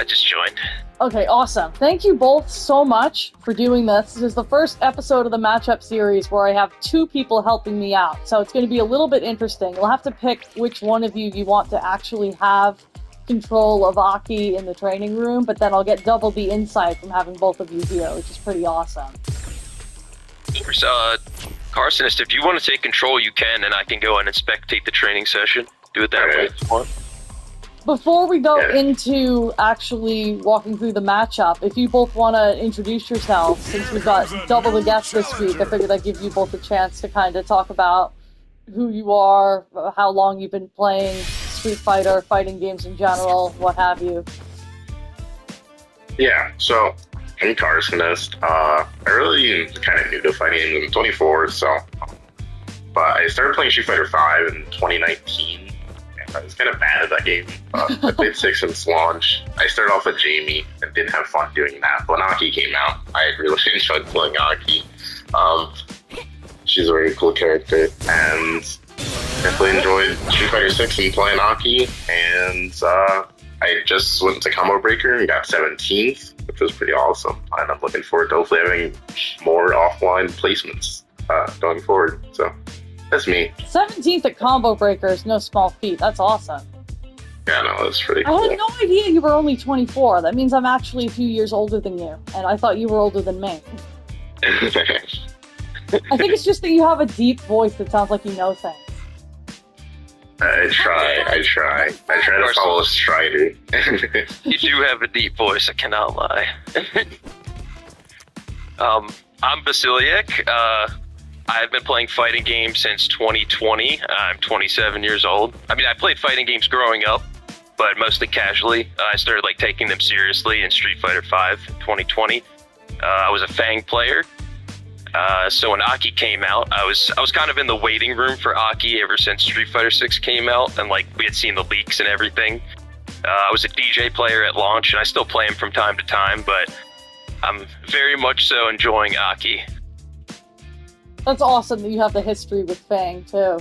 I just joined. Okay, awesome. Thank you both so much for doing this. This is the first episode of the matchup series where I have two people helping me out, so it's going to be a little bit interesting. You'll have to pick which one of you want to actually have control of Aki in the training room, but then I'll get double the insight from having both of you here, which is pretty awesome. Kharsonist, if you want to take control, you can, and I can go in and spectate the training session. Do it that way if you want. Before we go into actually walking through the matchup, if you both want to introduce yourselves, since we've got double the guests this week, I figured I'd give you both a chance to kind of talk about who you are, how long you've been playing Street Fighter, fighting games in general, what have you. Yeah, so I'm Kharsonist. I really am kind of new to fighting. I'm 24, but I started playing Street Fighter 5 in 2019. I was kind of bad at that game. I played 6 since launch. I started off with Jamie and didn't have fun doing that. But when Aki came out, I really enjoyed playing Aki. She's a very cool character, and definitely enjoyed Street Fighter 6 and playing Aki. And I just went to Combo Breaker and got 17th, which was pretty awesome. And I'm looking forward to hopefully having more offline placements going forward. So that's me. 17th at Combo Breaker is no small feat. That's awesome. Yeah, no, that's pretty cool. I had no idea you were only 24. That means I'm actually a few years older than you, and I thought you were older than me. I think it's just that you have a deep voice that sounds like you know things. I try to follow Strider. You do have a deep voice, I cannot lie. I'm Vasiliek. I've been playing fighting games since 2020. I'm 27 years old. I mean, I played fighting games growing up, but mostly casually. I started taking them seriously in Street Fighter 5 in 2020. I was a Fang player. So when Aki came out, I was kind of in the waiting room for Aki ever since Street Fighter 6 came out, and we had seen the leaks and everything. I was a DJ player at launch, and I still play him from time to time, but I'm very much so enjoying Aki. That's awesome that you have the history with Fang, too.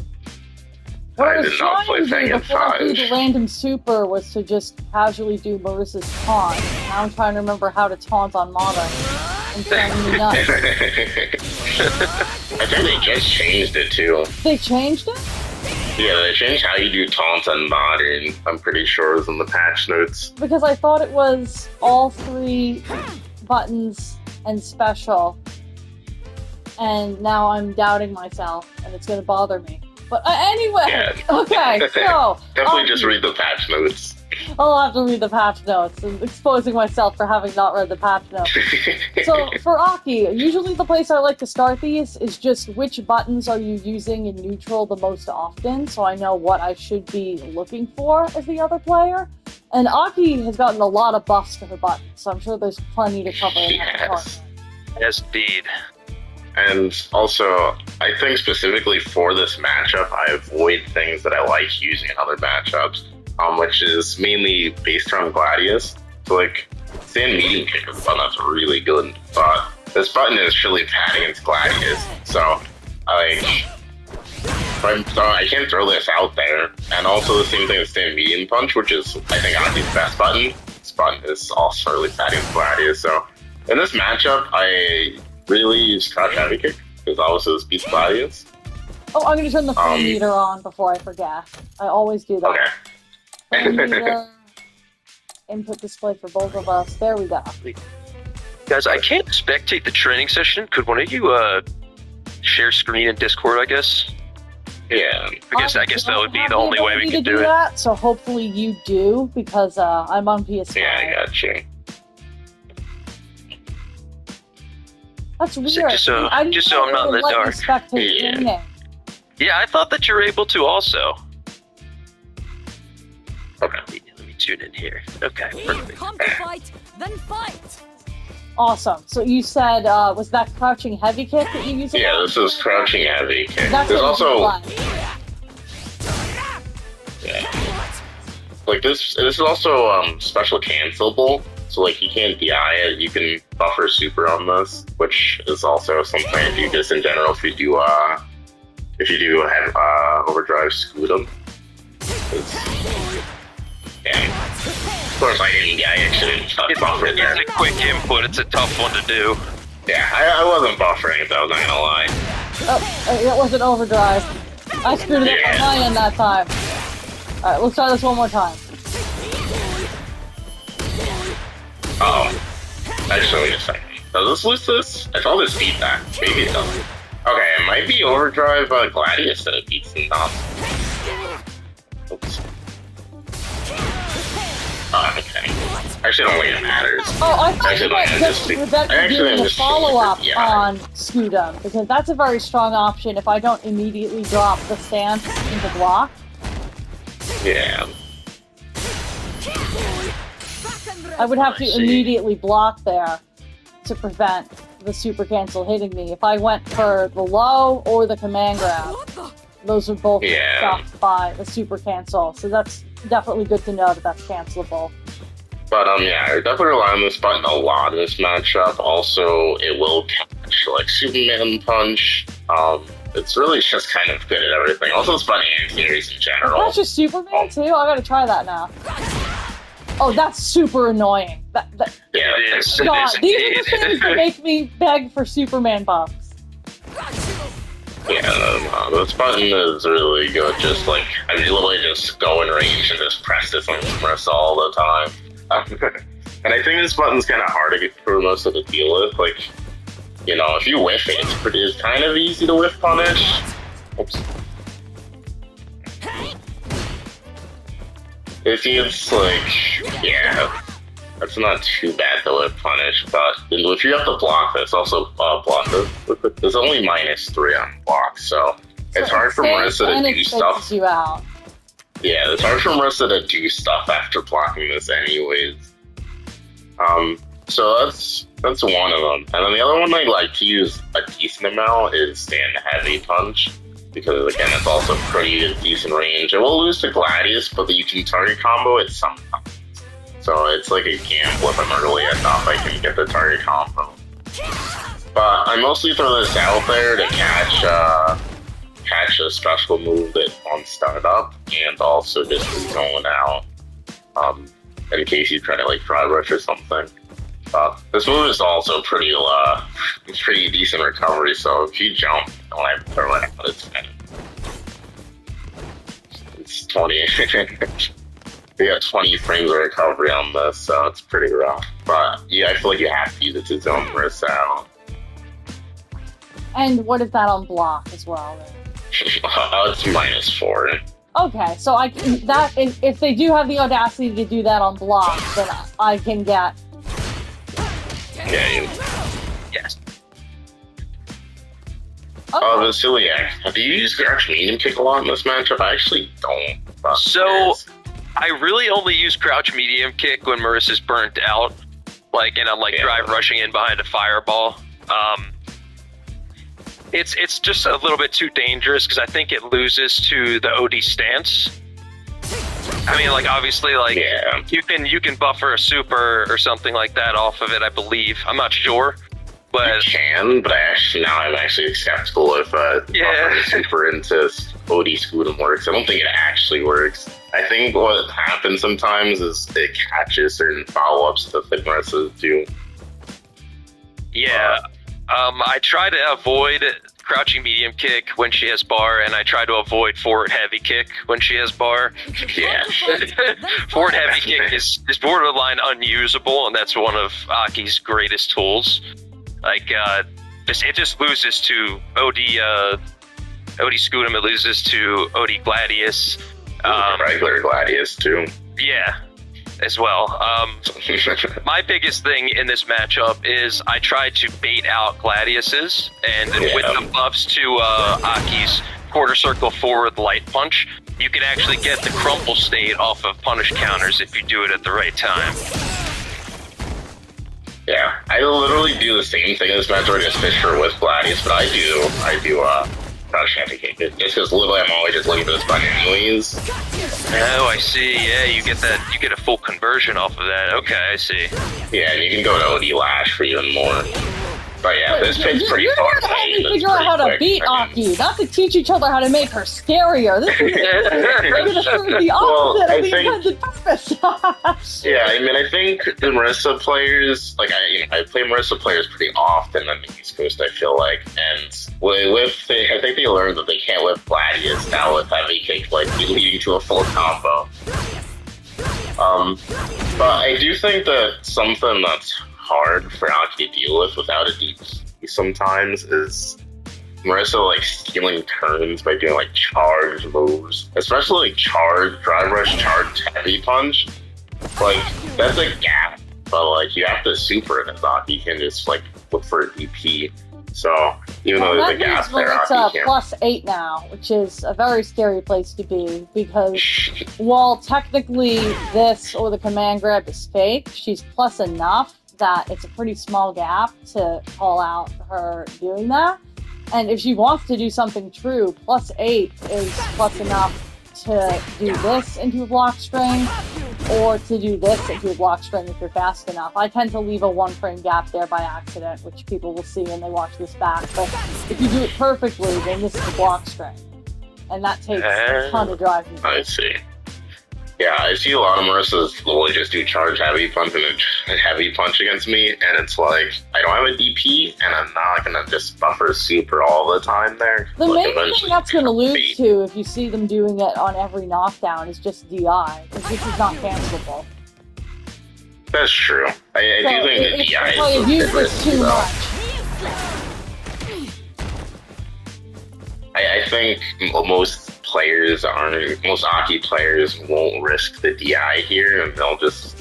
What I did not play Fang in 5. I threw the random super was to just casually do Marisa's taunt. Now I'm trying to remember how to taunt on Modern. And me nuts. I think they just changed it, too. They changed it? Yeah, they changed how you do taunts on Modern. I'm pretty sure it was in the patch notes. Because I thought it was all 3 buttons and special. And now I'm doubting myself, and it's going to bother me. But anyway, okay, so... Definitely just read the patch notes. I'll have to read the patch notes, and exposing myself for having not read the patch notes. So, for Aki, usually the place I like to start these is just which buttons are you using in neutral the most often, so I know what I should be looking for as the other player. And Aki has gotten a lot of buffs to her buttons, so I'm sure there's plenty to cover in that department. Yes, indeed. And also, I think specifically for this matchup, I avoid things that I like using in other matchups, which is mainly based around Gladius. So, Stand Medium Kick is a button that's really good, but this button is really bad against Gladius. So, I can't throw this out there. And also the same thing with Stand Medium Punch, which is, I think, Aki's best button. This button is also really bad against Gladius. So, in this matchup, I really use Crouch Heavy Kick, because obviously this beats Gladius. Oh, I'm going to turn the frame meter on before I forget. I always do that. Okay. Frame meter, input display for both of us. There we go. Guys, I can't spectate the training session. Could one of you share screen in Discord, I guess? Yeah. I guess that would be the only way we could do it. That, so hopefully you do, because I'm on PS5. Yeah, I got you. That's weird. Just so I'm not in the dark. Yeah, I thought that you were able to also. Okay, let me tune in here. Okay, perfect. Come to fight, then fight. Awesome. So you said, was that crouching heavy kick that you used? Yeah, this is crouching heavy kick. That's There's also this is also special cancelable. So you can't DI it, you can buffer super on this, which is also something I do just in general if you do have overdrive Scutum. Yeah. course, I actually didn't buffer there. It's a quick input. It's a tough one to do. Yeah, I wasn't buffering it, though, I'm not gonna lie. Oh, it wasn't overdrive. I screwed it up on my end that time. Alright, let's try this one more time. Oh. Actually, wait a second. Does this lose this? I thought this beat that. Maybe it doesn't. Okay, it might be overdrive Gladius that it beats the top. Oops. Oh, okay. Actually, don't think it matters. Oh, I thought you meant just doing a follow-up on Scudam, because that's a very strong option if I don't immediately drop the stance into block. Yeah. I would have to immediately block there to prevent the super cancel hitting me. If I went for the low or the command grab, those would both be stopped by the super cancel. So that's definitely good to know that that's cancelable. But yeah, I definitely rely on this button a lot in this matchup. Also, it will catch like Superman Punch. It's really just kind of good at everything. Also, it's button anti-series in general. That's just Superman too? I gotta try that now. Oh, that's super annoying. Yeah, it is. God, these are the things that make me beg for Superman buffs. Yeah, this button is really good. Just like, I mean, literally just go in range and just press this on Marisa all the time. And I think this button's kind of hard to get through most of the deal with. Like, you know, if you whiff it, it's kind of easy to whiff punish. Oops. If it's like, yeah, that's not too bad to whiff punish, but if you have to block this, also block this. There's only -3 on block, so it's hard for Marisa to do stuff. You out. Yeah, it's hard for Marisa to do stuff after blocking this anyways. So that's one of them. And then the other one I like to use a decent amount is Stand Heavy Punch. Because again, it's also pretty decent range. It will lose to Gladius, but you can target combo it sometimes. So it's like a gamble if I'm early enough, I can get the target combo. But I mostly throw this out there to catch a special move that on startup, and also just going out in case you try to like dry rush or something. This move is also pretty decent recovery, so if you jump when I throw it out, it's 20. We got 20 frames of recovery on this, so it's pretty rough. But yeah, I feel like you have to use it to zone Marisa out. And what is that on block as well? It's -4. Okay, so I can, that if they do have the audacity to do that on block, then I can get. Yeah. Yes. Okay. Vasiliek, do you use crouch medium kick a lot in this matchup? I actually don't. So, I really only use crouch medium kick when Marisa's burnt out, and I'm drive rushing in behind a fireball. It's just a little bit too dangerous because I think it loses to the OD stance. I mean, obviously, you can buffer a super or something like that off of it, I believe. I'm not sure, but you can. But now I'm actually skeptical if buffering a super into OD Scudam works. I don't think it actually works. I think what happens sometimes is it catches certain follow-ups that Marisa do. Yeah. I try to avoid crouching medium kick when she has bar, and I try to avoid forward heavy kick when she has bar. Yeah. Forward heavy kick is borderline unusable, and that's one of Aki's greatest tools. It just loses to OD Scudam, it loses to OD Gladius. Regular Gladius, too. Yeah. As well. My biggest thing in this matchup is I try to bait out Gladius's, and with the buffs to Aki's quarter circle forward light punch, you can actually get the crumple state off of punish counters if you do it at the right time. Yeah, I literally do the same thing in this matchup as Fisher with Gladius, but I do crouch heavy kick it. Just because literally I'm always just looking for this button anyways. Oh, I see. Yeah, you get a full conversion off of that. Okay, I see. Yeah, and you can go to OD Lash for even more. But yeah, this pick's pretty You're far. here to help me figure out how to beat Aki, not to teach each other how to make her scarier. This is going to serve the opposite of the intended purpose. Yeah, I mean, I think the Marisa players, like, I play Marisa players pretty often on the East Coast, I feel like, and I think they learned that they can't whip Gladius now with heavy kick, like, leading to a full combo. But I do think that something that's hard for Aki to deal with without a deep sometimes is Marisa like stealing turns by doing like charge moves, especially like charge, drive rush, charge, heavy punch. Like that's a gap, but like you have to super it as Aki can just like look for a DP. So even though there's a gap there, Aki can. +8 now, which is a very scary place to be because while technically this or the command grab is fake, she's plus enough that it's a pretty small gap to call out her doing that. And if she wants to do something true, +8 is plus enough to do this into a block string or to do this into a block string if you're fast enough. I tend to leave a 1-frame gap there by accident, which people will see when they watch this back. But if you do it perfectly, then this is a block string. And that takes a ton of drive. I see. Yeah, I see a lot of Marissa's literally just do charge heavy punch and a heavy punch against me, and it's like, I don't have a DP, and I'm not going to just buffer super all the time there. The main thing that's going to lose to, if you see them doing it on every knockdown, is just DI, because this is not cancelable. That's true. I do think that DI is used this too much. I think most Aki players won't risk the DI here, and they'll just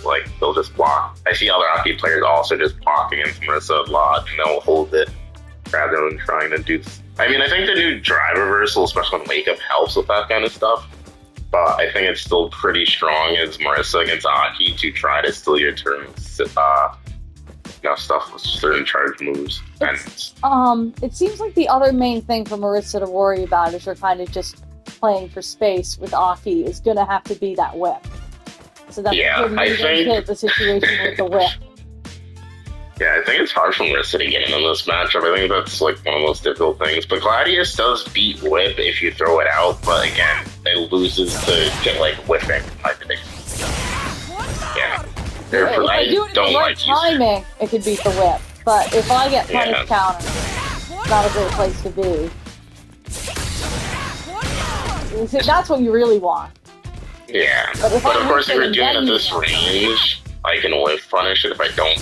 block. I see other Aki players also just block against Marisa a lot, and they'll hold it rather than trying to do. I mean, I think the new drive reversal, especially on Wakeup, helps with that kind of stuff. But I think it's still pretty strong as Marisa against Aki to try to steal your turns. Stuff with certain charge moves. It seems like the other main thing for Marisa to worry about is you're kind of just playing for space with Aki is going to have to be that whip. So that's I think the situation with the whip. Yeah, I think it's hard for Marisa to get in this matchup. I think that's like one of the most difficult things. But Gladius does beat whip if you throw it out, but again, it loses to get like whipping, I think. Yeah. If I do it in the right timing, it could beat the whip. But if I get punish counter, it's not a great place to be. That's what you really want. Yeah. But of course, if you're doing it at this range, I can whip punish it if I don't.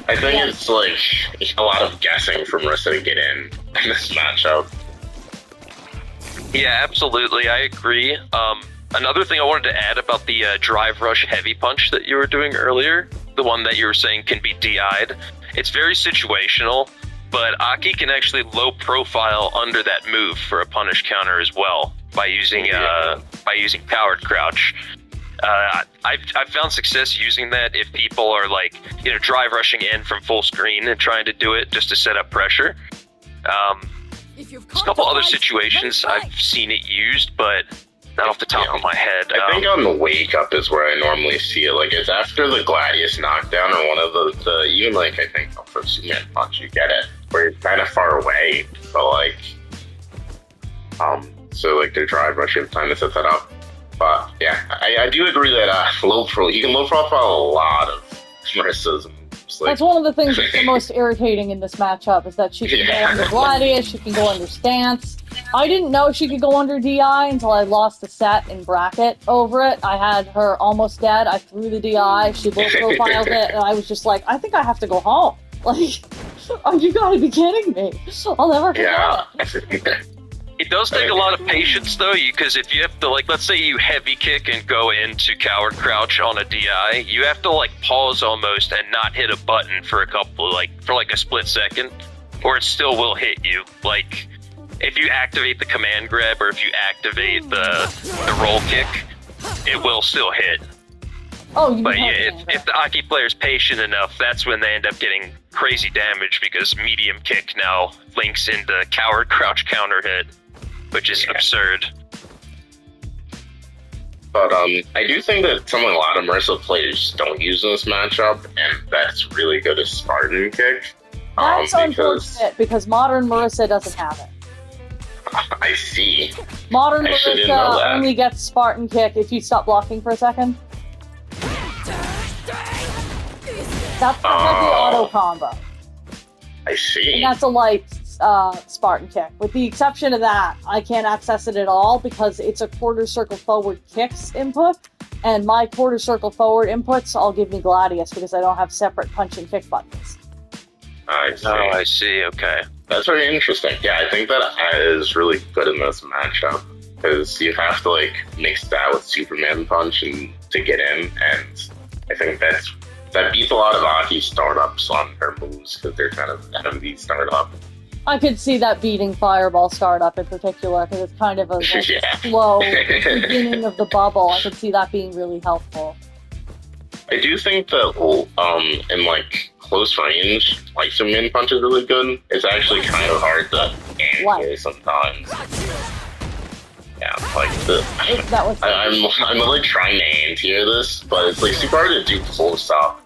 I think it's like a lot of guessing for Marisa to get in this matchup. Yeah, absolutely. I agree. Another thing I wanted to add about the drive rush heavy punch that you were doing earlier, the one that you were saying can be DI'd, it's very situational, but Aki can actually low profile under that move for a punish counter as well by using powered crouch. I've found success using that if people are like, drive rushing in from full screen and trying to do it just to set up pressure. There's a couple other situations I've seen it used, but not off the top of my head. I think on the Wakeup is where I normally see it. Like, it's after the Gladius knockdown or one of the even like, I think for Superman punch, you get it, where you're kind of far away, but like, so like the drive rush, you have time to set that up. But yeah, I do agree that you can low profile a lot of Marisa's moves. Like, that's one of the things that's the most irritating in this matchup is that she can go under Gladius, she can go under stance. I didn't know she could go under DI until I lost the set in bracket over it. I had her almost dead. I threw the DI. She low profiled it, and I was just like, I think I have to go home. Like, oh, you gotta be kidding me! I'll never forget it. It does take a lot of patience, though, because if you have to, like, let's say you heavy kick and go into coward crouch on a DI, you have to, like, pause almost and not hit a button for a split second, or it still will hit you. Like, if you activate the command grab or if you activate the roll kick, it will still hit. But yeah, if the Aki player's patient enough, that's when they end up getting crazy damage because medium kick now links into coward crouch counter hit, which is absurd. But I do think that a lot of Marisa players don't use this matchup, and that's really good as Spartan kick. That's unfortunate because modern Marisa doesn't have it. I see. Modern Actually, didn't know Marisa that. only gets Spartan kick if you stop blocking for a second. That's the heavy auto combo. I see. And that's a light Spartan kick. With the exception of that, I can't access it at all because it's a quarter circle forward kicks input, and my quarter circle forward inputs all give me Gladius because I don't have separate punch and kick buttons. I see. Oh, I see. Okay. That's very interesting. Yeah, I think that is really good in this matchup because you have to like mix that with Superman Punch and to get in, and I think that beats a lot of Aki startups on her moves because they're kind of heavy startup. I could see that beating Fireball startup in particular because it's kind of a like, Yeah. slow beginning of the bubble. I could see that being really helpful. I do think that in like close range, like Superman Punch is really good. It's actually kind of hard to anti sometimes. Yeah, like That was I'm like trying to anti this, but it's like super hard to do close up.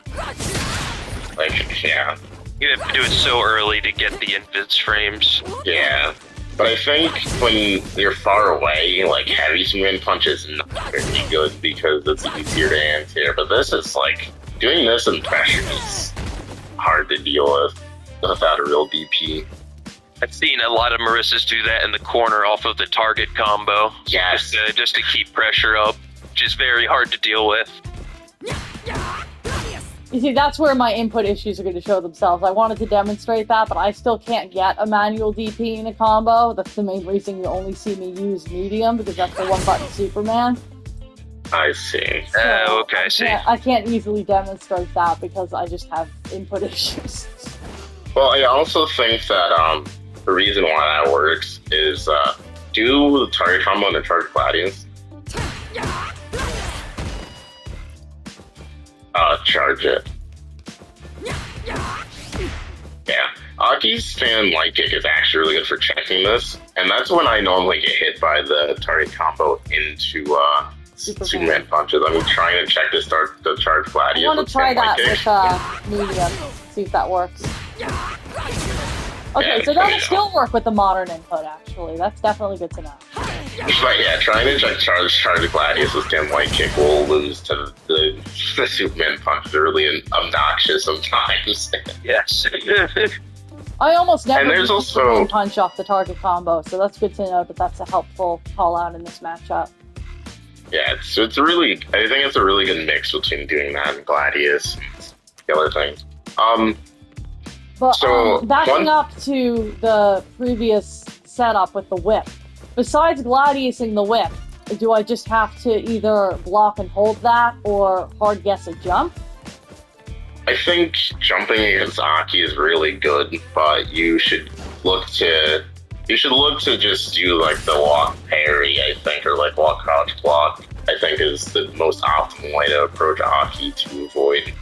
Like, yeah. You have to do it so early to get the invis frames. Yeah, but I think when you're far away, like heavy Superman Punch is not very good because it's easier to anti. But this is like doing this in pressure is hard to deal with without a real DP. I've seen a lot of Marisas do that in the corner off of the target combo. Yes. Just to keep pressure up, which is very hard to deal with. You see, that's where my input issues are going to show themselves. I wanted to demonstrate that, but I still can't get a manual DP in a combo. That's the main reason you only see me use medium, because that's the one-button Superman. I see. Oh, okay, I see. I can't easily demonstrate that because I just have input issues. Well, I also think that the reason why that works is do the target combo and the charge Gladius. Charge it. Yeah. Aki's stand light kick is actually really good for checking this, and that's when I normally get hit by the target combo into Superman punches. I'm trying to check the charge Gladius. I want to try that with medium, see if that works. Okay, Yeah, so that'll still work with the modern input, actually. That's definitely good to know. But yeah, trying to check charge Gladius with stand light kick will lose to the Superman punch. They're really obnoxious sometimes. Yes. I almost never And there's use also- Superman punch off the target combo, so that's good to know that that's a helpful call out in this matchup. Yeah, it's really, I think it's a really good mix between doing that and Gladius and the other things. But So, backing up to the previous setup with the whip, besides Gladiusing the whip, do I just have to either block and hold that or hard guess a jump? I think jumping against Aki is really good, but you should look to just do like the walk parry, I think, or like walk crouch block. I think is the most optimal way to approach Aki to avoid.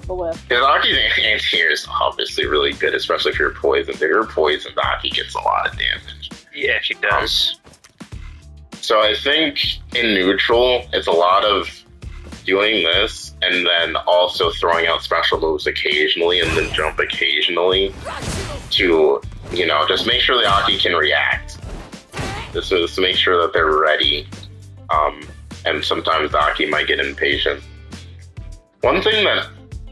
The whip. Because Aki's anti-air is obviously really good, especially if you're poisoned. If you're poisoned, Aki gets a lot of damage. Yeah, she does. So I think in neutral, it's a lot of doing this and then also throwing out special moves occasionally and then jump occasionally to, just make sure the Aki can react. Just to make sure that they're ready. And sometimes the Aki might get impatient. One thing that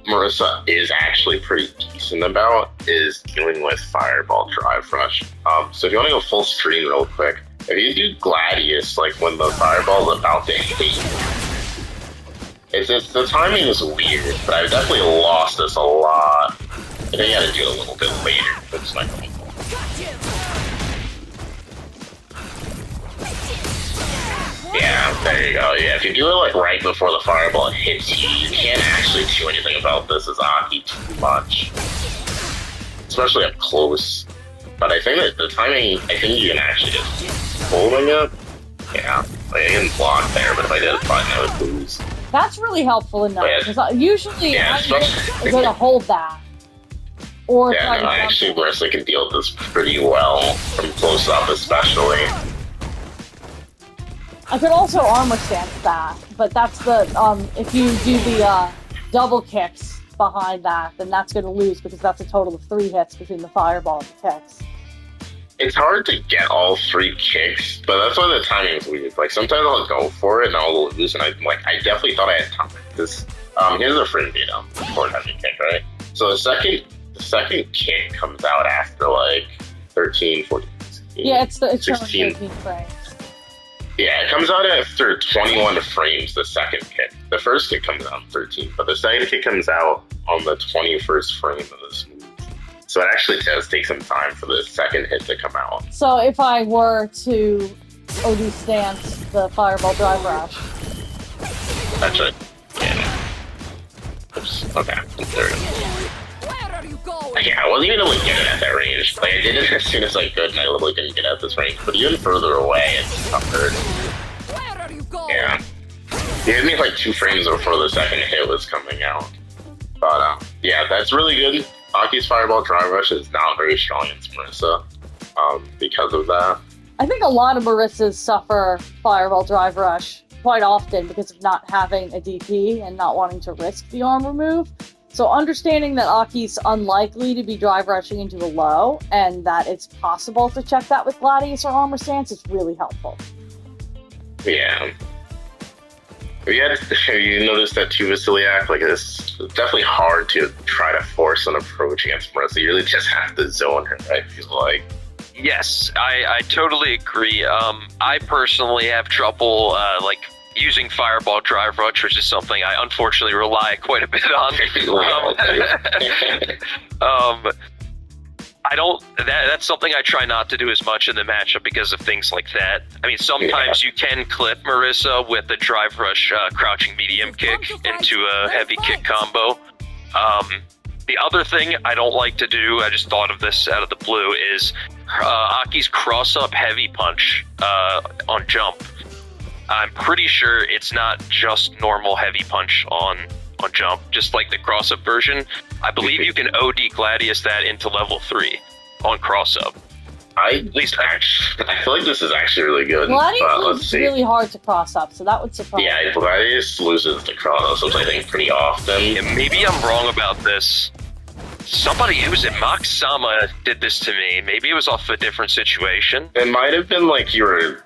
Marisa is actually pretty decent about is dealing with Fireball Drive Rush. So if you want to go full screen real quick, if you do Gladius, like when the Fireball is about to hit you, the timing is weird, but I've definitely lost this a lot. I think you gotta do it a little bit later. That's my point. Yeah, there you go. Yeah, if you do it like right before the fireball hits you, you can't actually do anything about this as Aki too much. Especially up close. But I think that the timing, I think you can actually just holding it. Yeah, like I didn't block there, but if I did a button, I would lose. That's really helpful enough, because usually Yeah, I'm going to hold that. Or Yeah, try no, to actually, jump it. Marisa can deal with this pretty well, from close up especially. I could also armor stance that, but that's the, if you do the double kicks behind that, then that's going to lose because that's a total of 3 hits between the fireball and the kicks. It's hard to get all 3 kicks, but that's why the timing is weird. Like, sometimes I'll go for it and I'll lose, and I definitely thought I had time. This, here's a free beat for heavy kick, right? So the second kick comes out after, like, 13, 14, 16, yeah, it's 16. 13 frames. Yeah, it comes out after 21 frames, the second kick. The first kick comes out on 13, but the second kick comes out on the 21st frame of this move. So it actually does take some time for the second hit to come out. So if I were to OD stance the fireball drive rush. That's right. Yeah. Oops. Okay. There we go. Where are you going? Yeah, I wasn't even able to get it at that range. Like, I did it as soon as I could, and I literally couldn't get at this range. But even further away, it's tougher. Where are you going? Yeah. He hit me like 2 frames before the second hit was coming out. But, yeah, that's really good. Aki's Fireball Drive Rush is now very strong against Marisa because of that. I think a lot of Marisas suffer Fireball Drive Rush quite often because of not having a DP and not wanting to risk the armor move. So understanding that Aki's unlikely to be drive rushing into a low and that it's possible to check that with Gladius or armor stance is really helpful. Yeah. Have you noticed that too, Vasiliek? Like, it's definitely hard to try to force an approach against Marisa. You really just have to zone her, I feel like. Yes, I totally agree. I personally have trouble, using Fireball Drive Rush, which is something I unfortunately rely quite a bit on. That's something I try not to do as much in the matchup because of things like that. I mean, sometimes you can clip Marisa with the Drive Rush crouching medium kick into a heavy kick combo. The other thing I don't like to do, I just thought of this out of the blue, is Aki's cross-up heavy punch on jump. I'm pretty sure it's not just normal heavy punch on jump, just like the cross-up version. I believe you can OD Gladius that into level 3 on cross-up. I feel like this is actually really good. Gladius is really hard to cross up, so that would surprise me. Yeah, Gladius loses to cross-ups, I think, pretty often. Yeah, maybe I'm wrong about this. Somebody, who was it? Mox-sama did this to me. Maybe it was off a different situation. It might have been like you were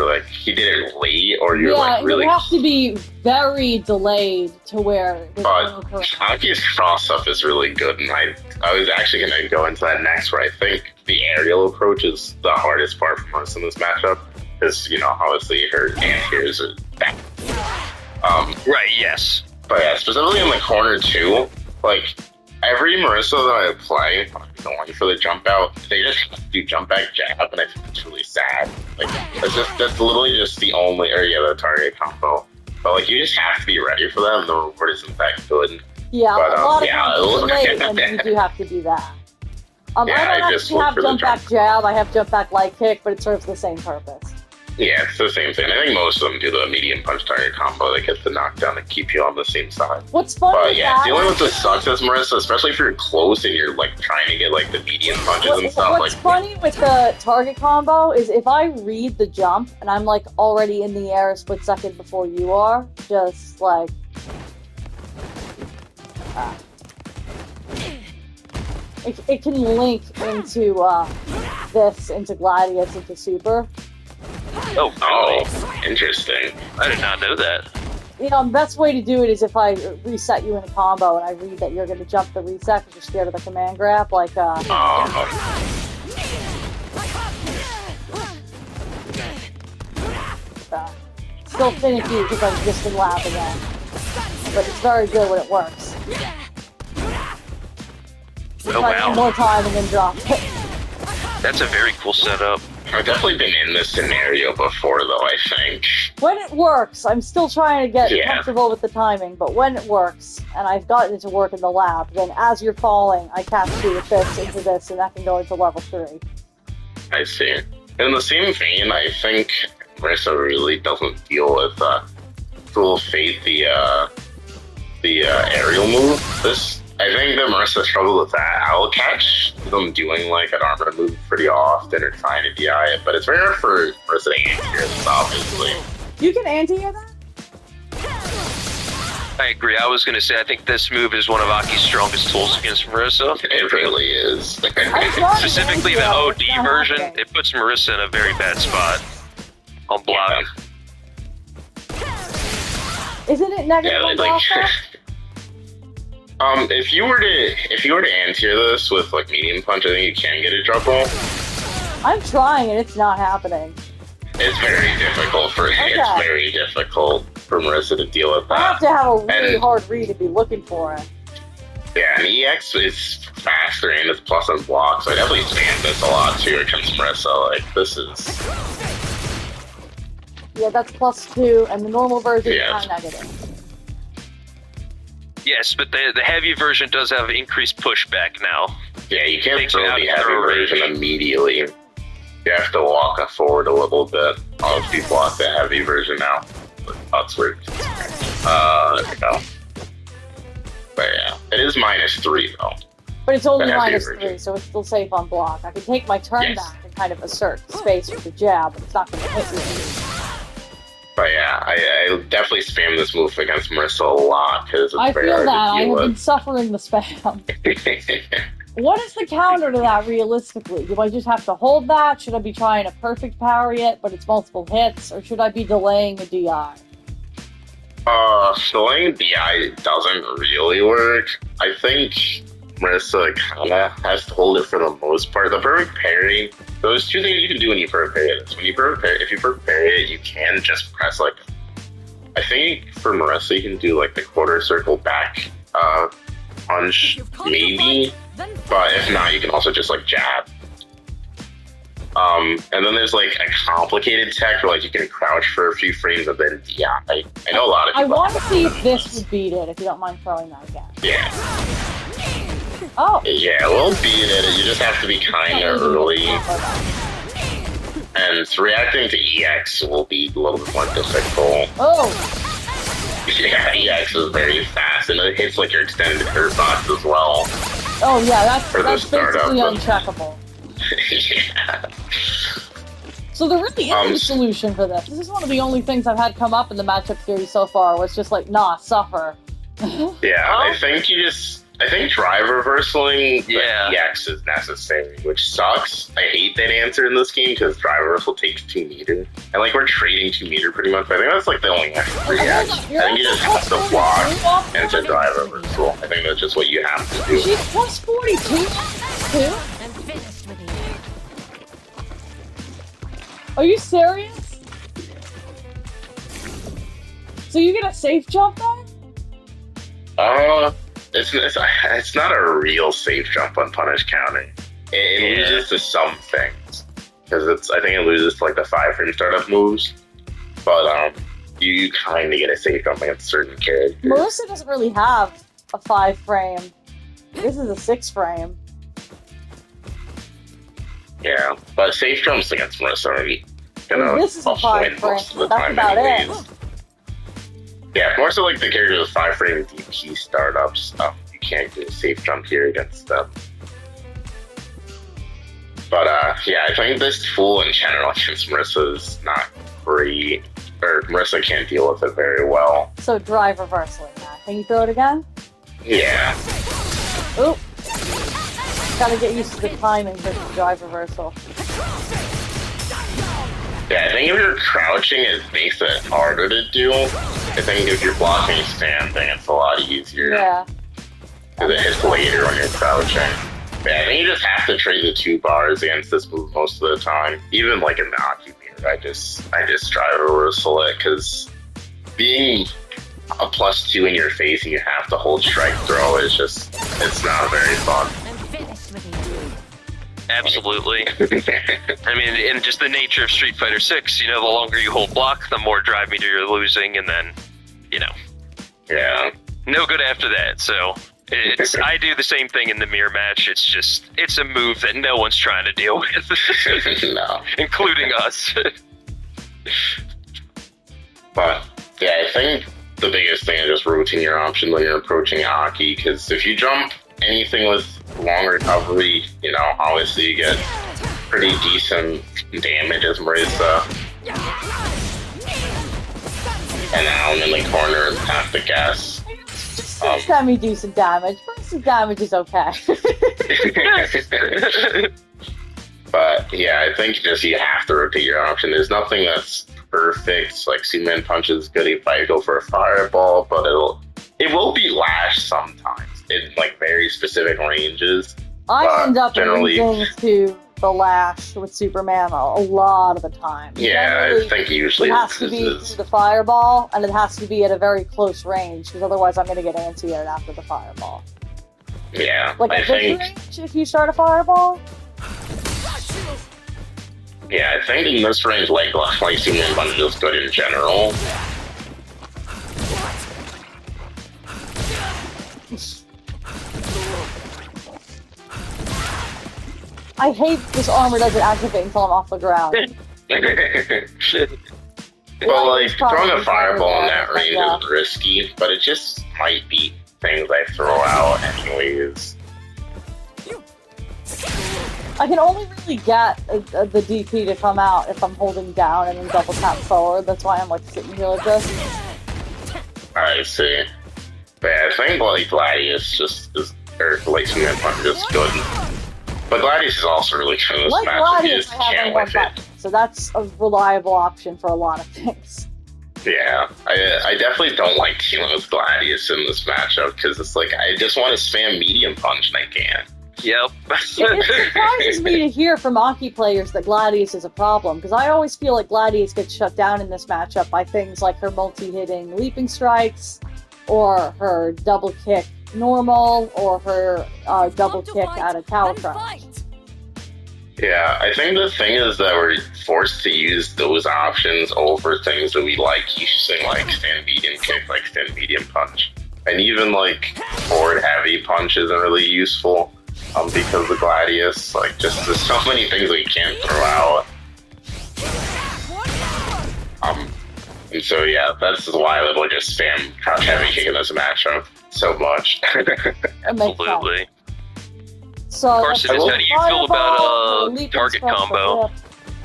like, he did it late, or you're like really... Yeah, it would have to be very delayed to where... Aki's cross-up is really good, and I was actually going to go into that next, where I think the aerial approach is the hardest part for us in this matchup, because, obviously her anti-airs are bad. Right, yes. But yeah, specifically in the corner too, like... Every Marisa that I play, going for the jump out, they just have to do jump back jab, and I think it's really sad. Like, that's literally just the only area of the target combo. But like, you just have to be ready for them. The reward isn't that good. Yeah, but, a lot of times it's late, and you do have to do that. I don't actually have jump back jab. I have jump back light kick, but it serves the same purpose. Yeah, it's the same thing. I think most of them do the medium punch target combo that gets the knockdown and keep you on the same side. What's funny But yeah, dealing with this sucks as Marisa, especially if you're close and you're like trying to get like the medium punches and stuff. What's funny with the target combo is if I read the jump and I'm like already in the air a split second before you are, just like... It can link into into Gladius, into Super. Oh, interesting. I did not know that. The best way to do it is if I reset you in a combo and I read that you're going to jump the reset because you're scared of the command grab, like, still finicky because I'm just in lab again. But it's very good when it works. Oh, wow. More time and then drop it. That's a very cool setup. I've definitely been in this scenario before, though, I think. When it works, I'm still trying to get comfortable with the timing, but when it works, and I've gotten it to work in the lab, then as you're falling, I catch you with this into this, and that can go into level 3. I see. In the same vein, I think Marisa really doesn't deal with Full Fate, the aerial move. I think that Marisa struggled with that. I'll catch them doing like an armor move pretty often or trying to DI it, but it's very hard for Marisa to anti this, obviously. You can anti-air that? I agree. I was going to say, I think this move is one of Aki's strongest tools against Marisa. It really is. Specifically the OD version, it puts Marisa in a very bad spot on block. Isn't it negative on block? If you were to anti-air this with like medium punch, I think you can get a drop roll. I'm trying and it's not happening. It's very difficult for Marisa to deal with that. I have to have a really hard read to be looking for it. Yeah, and EX is faster and it's plus on block, so I definitely spam this a lot too against Marisa. Like, this is... Yeah, that's +2, and the normal version is not negative. Yes, but the heavy version does have increased pushback now. Yeah, you can't throw the heavy version immediately. You have to walk forward a little bit. I'll just block the heavy version now. That's weird. There we go. But yeah, it is -3 though. But it's only -3, so it's still safe on block. I can take my turn back and kind of assert space with the jab, but it's not going to hit me. But yeah, I definitely spam this move against Marisa a lot because it's very hard to deal with. I have been suffering the spam. What is the counter to that realistically? Do I just have to hold that? Should I be trying a perfect parry it, but it's multiple hits? Or should I be delaying a DI? Delaying DI doesn't really work. I think Marisa kinda has to hold it for the most part. The perfect parry, those two things you can do when you perfect parry it. When you perfect parry, if you perfect parry it, you can just press like, I think for Marisa you can do like the quarter circle back punch, maybe. But if not, you can also just like jab. And then there's like a complicated tech where like you can crouch for a few frames and then DI. I know a lot of people. I want to see if this would beat it, if you don't mind throwing that again. Yeah. Oh. Yeah, we'll beat it. You just have to be kind of early. And reacting to EX will be a little bit more difficult. Oh. Yeah, EX is very fast, and it hits like your extended curve box as well. Oh yeah, that's basically uncheckable. Yeah. So there really isn't a solution for this. This is one of the only things I've had come up in the matchup series so far, where it's just like, nah, suffer. Yeah, I think drive reversaling EX is necessary, which sucks. I hate that answer in this game because drive reversal takes 2 meter. And like we're trading 2 meter pretty much, but I think that's like the only reaction. I think you just have to block and to drive reversal. I think that's just what you have to do. She's +42 too? Are you serious? So you get a safe jump then? It's not a real safe jump on punish counter. It loses to some things because I think it loses to like the 5-frame startup moves, but you kind of get a safe jump against certain characters. Marisa doesn't really have a 5-frame. This is a 6-frame. Yeah, but safe jumps against Marisa are this is a 5-frame. That's about it. Yeah, more so like the characters with 5-frame DP startups, you can't do a safe jump here against them. But yeah, I think this tool in general against Marisa is not great, or Marisa can't deal with it very well. So drive reversal in that. Can you throw it again? Yeah. Oop. Gotta get used to the timing for the drive reversal. Yeah, I think if you're crouching, it makes it harder to do. I think if you're blocking standing, it's a lot easier. Yeah. Because it hits later when you're crouching. But yeah, I think you just have to trade the 2 bars against this move most of the time. Even like in the Aki mirror, I just drive reversal it, because being a +2 in your face and you have to hold strike throw is just, it's not very fun. Absolutely. I mean, in just the nature of Street Fighter 6, the longer you hold block, the more drive meter you're losing, and then, Yeah. no good after that, so I do the same thing in the mirror match. It's a move that no one's trying to deal with. No. Including us. But, yeah, I think the biggest thing is just rotating your option when you're approaching Aki, because if you jump anything with long recovery, obviously you get pretty decent damage as Marisa. and now I'm in the corner and have to guess. Just semi-decent damage. Versus damage is okay. But yeah, I think just you have to rotate your option. There's nothing that's perfect. Like Superman Punch is good if I go for a fireball, but it will be Lash sometimes in like very specific ranges. I end up generally losing to the Lash with Superman a lot of the time. Yeah, Generally, I think usually it has to be through the fireball, and it has to be at a very close range, because otherwise I'm going to get anti-aired after the fireball. Yeah, Like I a think. range if you start a fireball? Yeah, I think in this range, like Superman Punch is good in general. I hate this armor doesn't activate until I'm off the ground. Well, like, throwing a fireball in that but range yeah. is risky, but it just might be things I throw out anyways. I can only really get the DP to come out if I'm holding down and then double tap forward. That's why I'm like sitting here like this. I see. But yeah, I think like Gladius just is, or like Superman Punch is good. But Gladius is also really good in this Like match. You Gladius, just I have can't only one whiff button, so that's a reliable option for a lot of things. Yeah, I definitely don't like dealing with Gladius in this matchup because it's like I just want to spam medium punch and I can't. Yep. It surprises me to hear from Aki players that Gladius is a problem, because I always feel like Gladius gets shut down in this matchup by things like her multi-hitting leaping strikes, or her double kick normal, or her double kick out of tower crunch. Yeah, I think the thing is that we're forced to use those options over things that we like using, like stand medium kick, like stand medium punch. And even like forward heavy punch isn't really useful because of Gladius. Like, just there's so many things we can't throw out. And so yeah, that's why I would just spam crouch heavy kick in this matchup so much. Absolutely. So, Kharsonist, how do you feel about target combo? Yeah.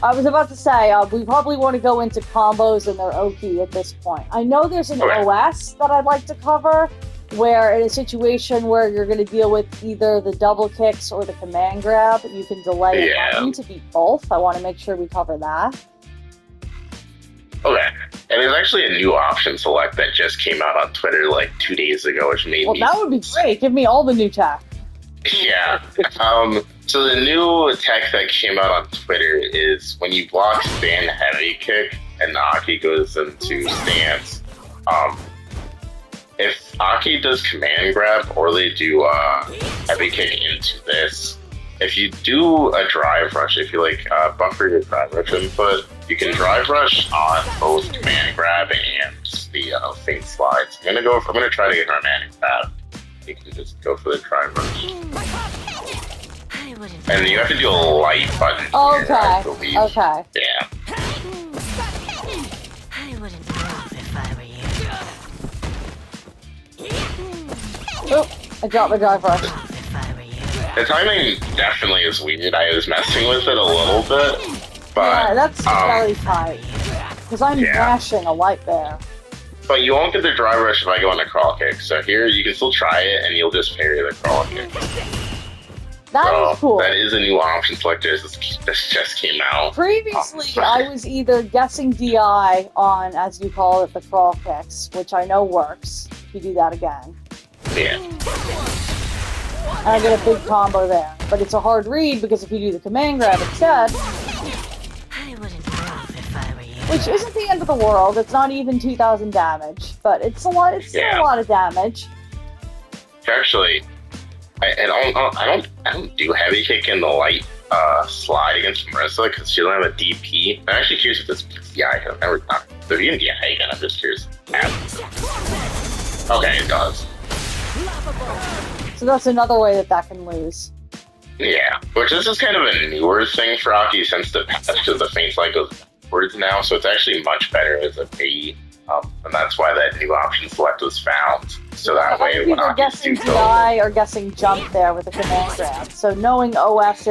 I was about to say, we probably want to go into combos and their Oki at this point. I know there's an OS that I'd like to cover, where in a situation where you're going to deal with either the double kicks or the command grab, you can delay a button to beat both. I want to make sure we cover that. Okay. And there's actually a new option select that just came out on Twitter like 2 days ago, which made me... Well, that would be great. Give me all the new tech. Yeah. So the new tech that came out on Twitter is when you block stand heavy kick and Aki goes into stance, if Aki does command grab or they do heavy kick into this, if you do a drive rush, if you like buffer your drive rush input, you can drive rush on both command grab and the feint slides. I'm gonna try to get our command grab. You can just go for the drive rush. And you have to do a light button. Okay. Here, I believe. Okay. Yeah. I wouldn't move if I were you. Oh, I dropped my drive rush. If I were you. The timing definitely is weird. I was messing with it a little bit, but Yeah, that's very tight. Because I'm mashing a light there. But you won't get the drive rush if I go on a crawl kick. So here you can still try it, and you'll just parry the crawl kick. That is cool. That is a new option selector. This just came out. Previously, I was either guessing DI on, as you call it, the crawl kicks, which I know works. If you do that again. Yeah. And I get a big combo there. But it's a hard read because if you do the command grab instead, I wouldn't move if I were you. which isn't the end of the world, it's not even 2,000 damage, but it's a lot. It's still a lot of damage. Actually, I don't do heavy kick in the light slide against Marisa because she doesn't have a DP. I'm actually curious if this DI I've never done. So if you can DI again, I'm just curious. Okay, it does. So that's another way that can lose. Yeah, which this is kind of a newer thing for Aki since the feint slide goes backwards now, so it's actually much better as a bait, and that's why that new option select was found. So that way, when Either Aki's guessing DI or guessing jump there with a command grab. So knowing OS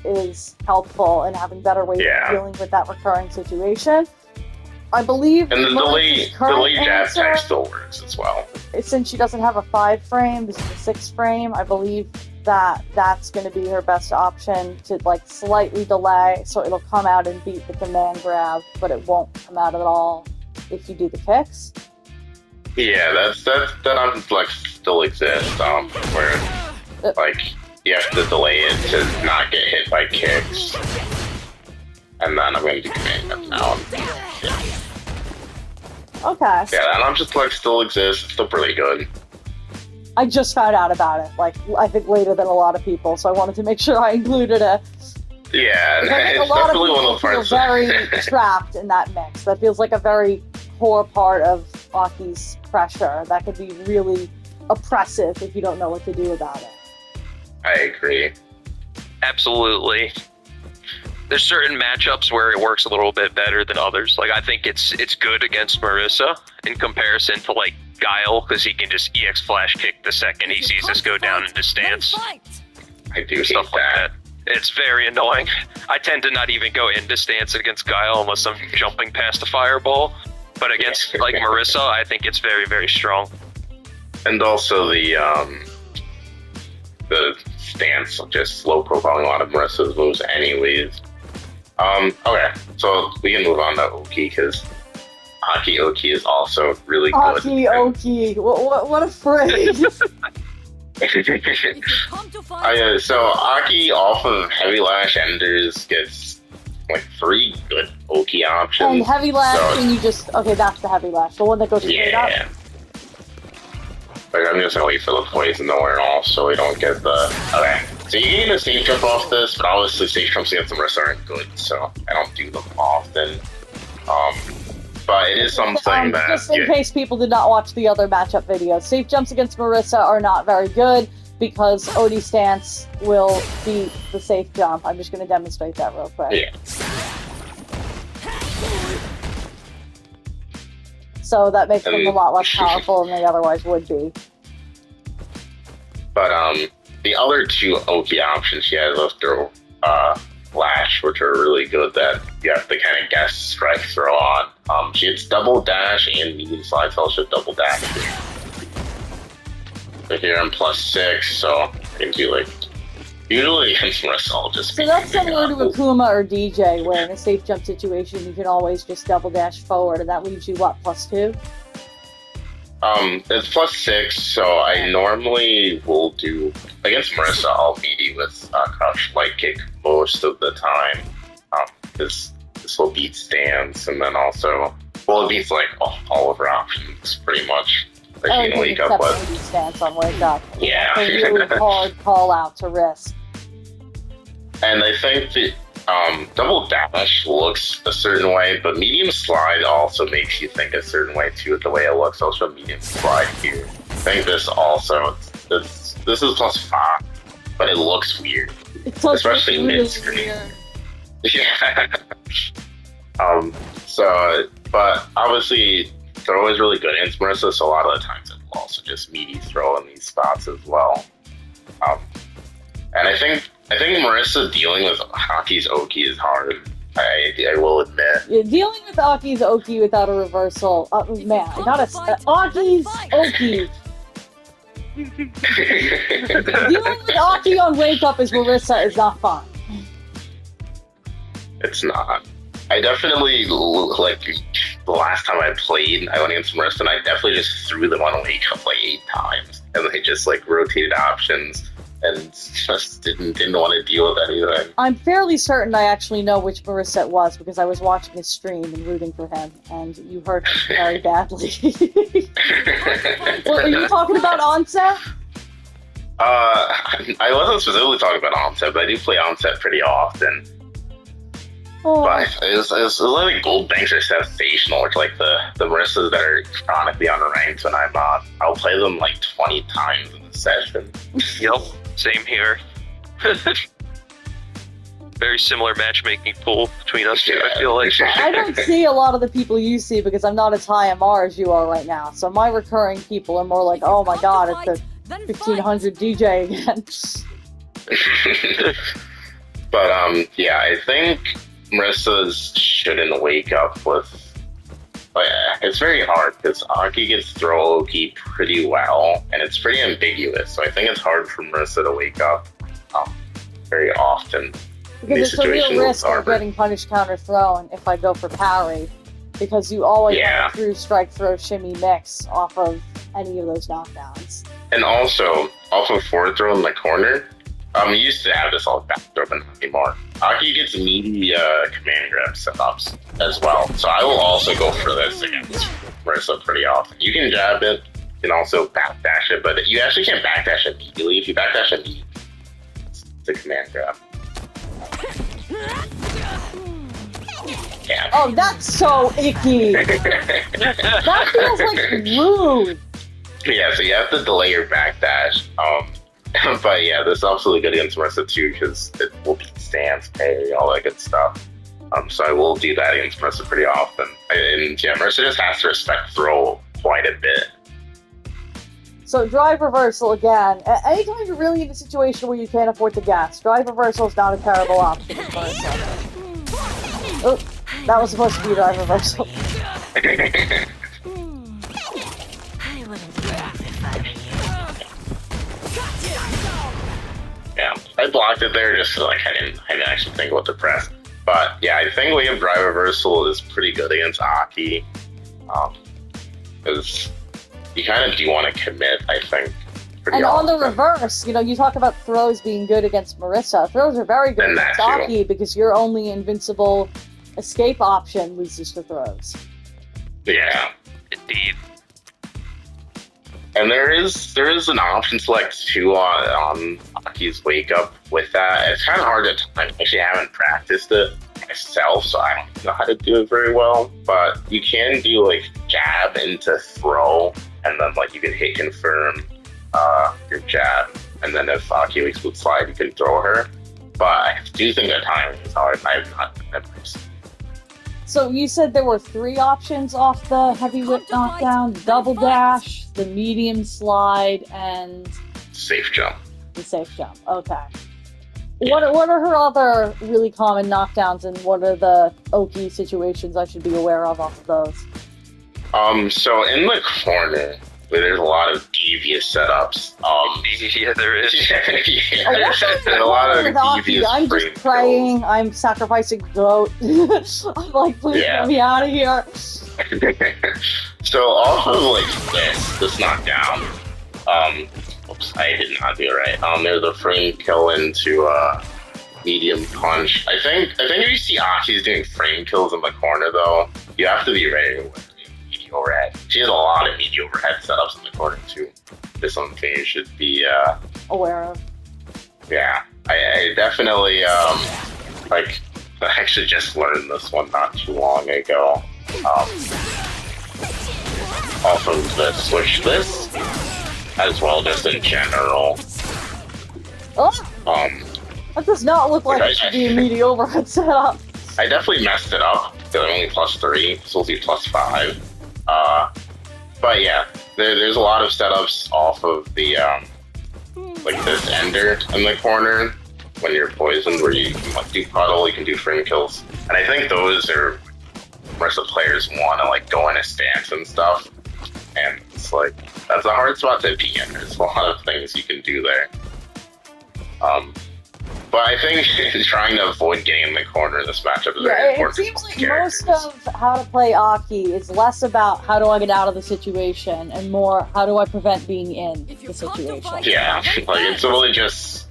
is helpful and having better ways of dealing with that recurring situation. I believe. And the Marissa's delay current jab answer, tech still works as well. since she doesn't have a 5 frame, this is a 6 frame. I believe that that's going to be her best option to like slightly delay, so it'll come out and beat the command grab, but it won't come out at all if you do the kicks. Yeah, that like still exists. Where like you have to delay it to not get hit by kicks, and then I'm going to do command grab now. Yeah. Okay. Yeah, that object like still exists. It's still pretty good. I just found out about it, like, I think later than a lot of people, so I wanted to make sure I included it. Yeah, I think it's a lot of definitely one people of the feel parts. very trapped in that mix. That feels like a very core part of Aki's pressure. That could be really oppressive if you don't know what to do about it. I agree. Absolutely. There's certain matchups where it works a little bit better than others. Like, I think it's good against Marisa in comparison to, like, Guile, because he can just EX flash kick the second he sees us go down into stance. I do hate Stuff like that. that. It's very annoying. I tend to not even go into stance against Guile unless I'm jumping past a fireball. But against, like, Marisa, I think it's very, very strong. And also the stance, just slow profiling a lot of Marisa's moves anyways. Okay, so we can move on to Oki, because Aki Oki is also really good. Aki Oki, what a phrase! So Aki off of Heavy Lash Enders gets like 3 good Oki options. And Heavy Lash, So and you just, okay, that's the Heavy Lash, the one that goes straight up. yeah. Like, I'm just gonna wait for the poison to wear off so we don't get the... Okay. So you can get a safe jump off this, but obviously safe jumps against the Marisa aren't good, so I don't do them often. But it is something that... Just in case people did not watch the other matchup videos, safe jumps against Marisa are not very good because OD stance will beat the safe jump. I'm just going to demonstrate that real quick. Yeah. So that makes them a lot less powerful than they otherwise would be. But the other 2 Oki options she has are throw Lash, which are really good that you have to kind of guess strike throw on. She hits double dash and medium slide fellowship double dash. So here I'm +6, so I can do like usually against Marisa I'll just So that's similar to Akuma or DJ, where in a safe jump situation you can always just double dash forward, and that leaves you what, +2? It's +6, so I normally will do against Marisa. I'll meaty with crouch light kick most of the time. This will beat stance, and then also, well, it beats like all of her options pretty much. Like you can wake up with stance on wake up. Yeah. A really hard call out to risk. And I think that double dash looks a certain way, but medium slide also makes you think a certain way too with the way it looks. I'll show medium slide here. I think this also, this is +5, but it looks weird. Especially mid-screen. Yeah. But obviously throw is really good against Marisa, so a lot of the times it will also just meaty throw in these spots as well. And I think Marisa dealing with Aki's Oki is hard. I will admit. Yeah, dealing with Aki's Oki without a reversal, man, not a Aki's Oki. Dealing with Aki on Wake Up as Marisa is not fun. It's not. I definitely, like, the last time I played, I went against Marisa, and I definitely just threw them on Wake Up like 8 times, and they just like rotated options. And just didn't want to deal with anything. I'm fairly certain I actually know which Marisa it was because I was watching his stream and rooting for him, and you hurt him very badly. Well, are you talking about Onset? I wasn't specifically talking about Onset, but I do play Onset pretty often. Oh. But it's like gold banks are sensational. It's like the Marisas that are chronically unranked when I'm on. I'll play them like 20 times in the session. Yep. Same here. Very similar matchmaking pool between us two, I feel like. I don't see a lot of the people you see because I'm not as high MR as you are right now. So my recurring people are more like, oh my god, it's the 1500 DJ again. But yeah, I think Marisa's shouldn't wake up with But it's very hard because Aki gets throw Loki pretty well, and it's pretty ambiguous. So I think it's hard for Marisa to wake up very often. Because it's a real risk of getting punish counter thrown if I go for parry. Because you always have a through strike throw shimmy mix off of any of those knockdowns. And also, off of forward throw in the corner, you used to have this all back throw, but not anymore. Aki gets meaty command grab setups as well. So I will also go for this against Marisa pretty often. You can jab it, you can also backdash it, but you actually can't backdash immediately. If you backdash immediately, it's a command grab. Yeah. Oh, that's so icky! That feels like rude! Yeah, so you have to delay your backdash. But yeah, this is absolutely good against Marisa too, because it will beat stance, parry, all that good stuff. So I will do that against Marisa pretty often. And yeah, Marisa just has to respect throw quite a bit. So drive reversal again. Anytime you're really in a situation where you can't afford to gas, drive reversal is not a terrible option for Marisa. Oh, that was supposed to be drive reversal. I wouldn't move if I were you. Yeah, I blocked it there just so like I didn't actually think what to press. But yeah, I think Wakeup drive reversal is pretty good against Aki. Because you kind of do want to commit, I think. And on the reverse, you know, you talk about throws being good against Marisa. Throws are very good against Aki because your only invincible escape option loses to throws. Yeah. Indeed. And there is an option select too on Aki's Wakeup with that. It's kind of hard to time. I actually haven't practiced it myself, so I don't know how to do it very well. But you can do like jab into throw, and then like you can hit confirm your jab, and then if Aki wakes with slide, you can throw her. But I do think the timing is hard. I have not memorized. So you said there were 3 options off the heavy whip knockdown: double dash, the medium slide, and safe jump. The safe jump. Okay. Yeah. What are her other really common knockdowns, and what are the Oki situations I should be aware of off of those? So in the corner, where there's a lot of devious setups. Yeah, there is. There's a lot of devious. I'm just praying. I'm sacrificing goat. I'm like, please get me out of here. So off of like this knockdown, oops, I did not do it right. There's a frame kill into medium punch. I think if you see Aki's doing frame kills in the corner though, you have to be ready with meaty overhead. She has a lot of meaty overhead setups in the corner too. This something you should be aware of. Yeah, I definitely like I actually just learned this one not too long ago. Off of the switch this, as well just in general. Oh! That does not look like it should be a meaty overhead setup. I definitely messed it up. They're only +3, supposed to be +5. But yeah, there's a lot of setups off of the like this ender in the corner when you're poisoned, where you can like do puddle, you can do frame kills, and I think those are most of the players want to like go in a stance and stuff, and it's like that's a hard spot to be in. There's a lot of things you can do there. But I think trying to avoid getting in the corner in this matchup is very important. It seems like most of how to play Aki is less about how do I get out of the situation and more how do I prevent being in the situation. Yeah, like it's really just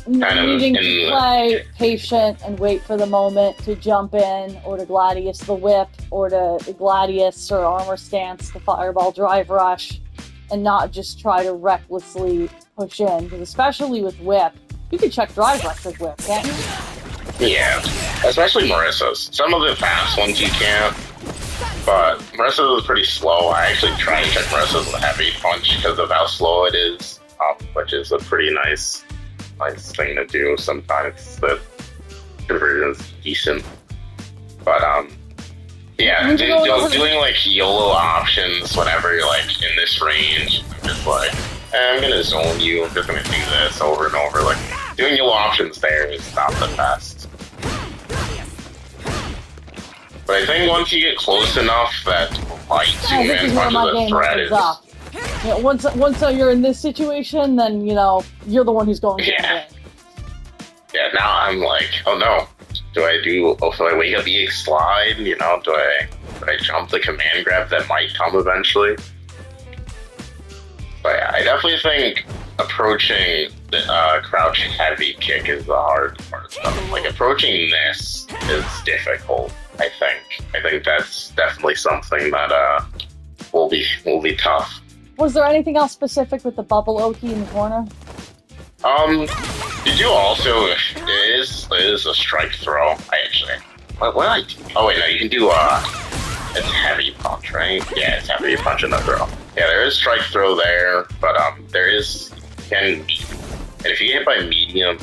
kind of needing to play patient and wait for the moment to jump in, or to Gladius the whip, or to Gladius or armor stance the fireball drive rush, and not just try to recklessly push in, because especially with whip, you can check drive rush with whip, can't you? Yeah, especially Marisa's. Some of the fast ones you can't, but Marisa's is pretty slow. I actually try to check Marisa's with a heavy punch because of how slow it is, which is a pretty nice thing to do sometimes. The conversion is decent. But yeah, doing like YOLO options whenever you're like in this range, I'm just like, I'm gonna zone you, I'm just gonna do this over and over. Like, doing YOLO options there is not the best. But I think once you get close enough that like Yeah, this is where two-man my punches a game threat opens is... up. Yeah, once you're in this situation, then, you know, you're the one who's going to Yeah. win. Yeah, now I'm like, oh no. Do I wake up EX slide? You know, do I jump the command grab that might come eventually? But yeah, I definitely think approaching the crouch heavy kick is the hard part. Like approaching this is difficult. I think that's definitely something that will be tough. Was there anything else specific with the bubble Oki in the corner? Did you also? It is a strike throw. I actually. What I do? Oh wait, no, you can do it's heavy punch, right? Yeah, it's heavy punch in the throw. Yeah, there is strike throw there, but there is and if you get hit by medium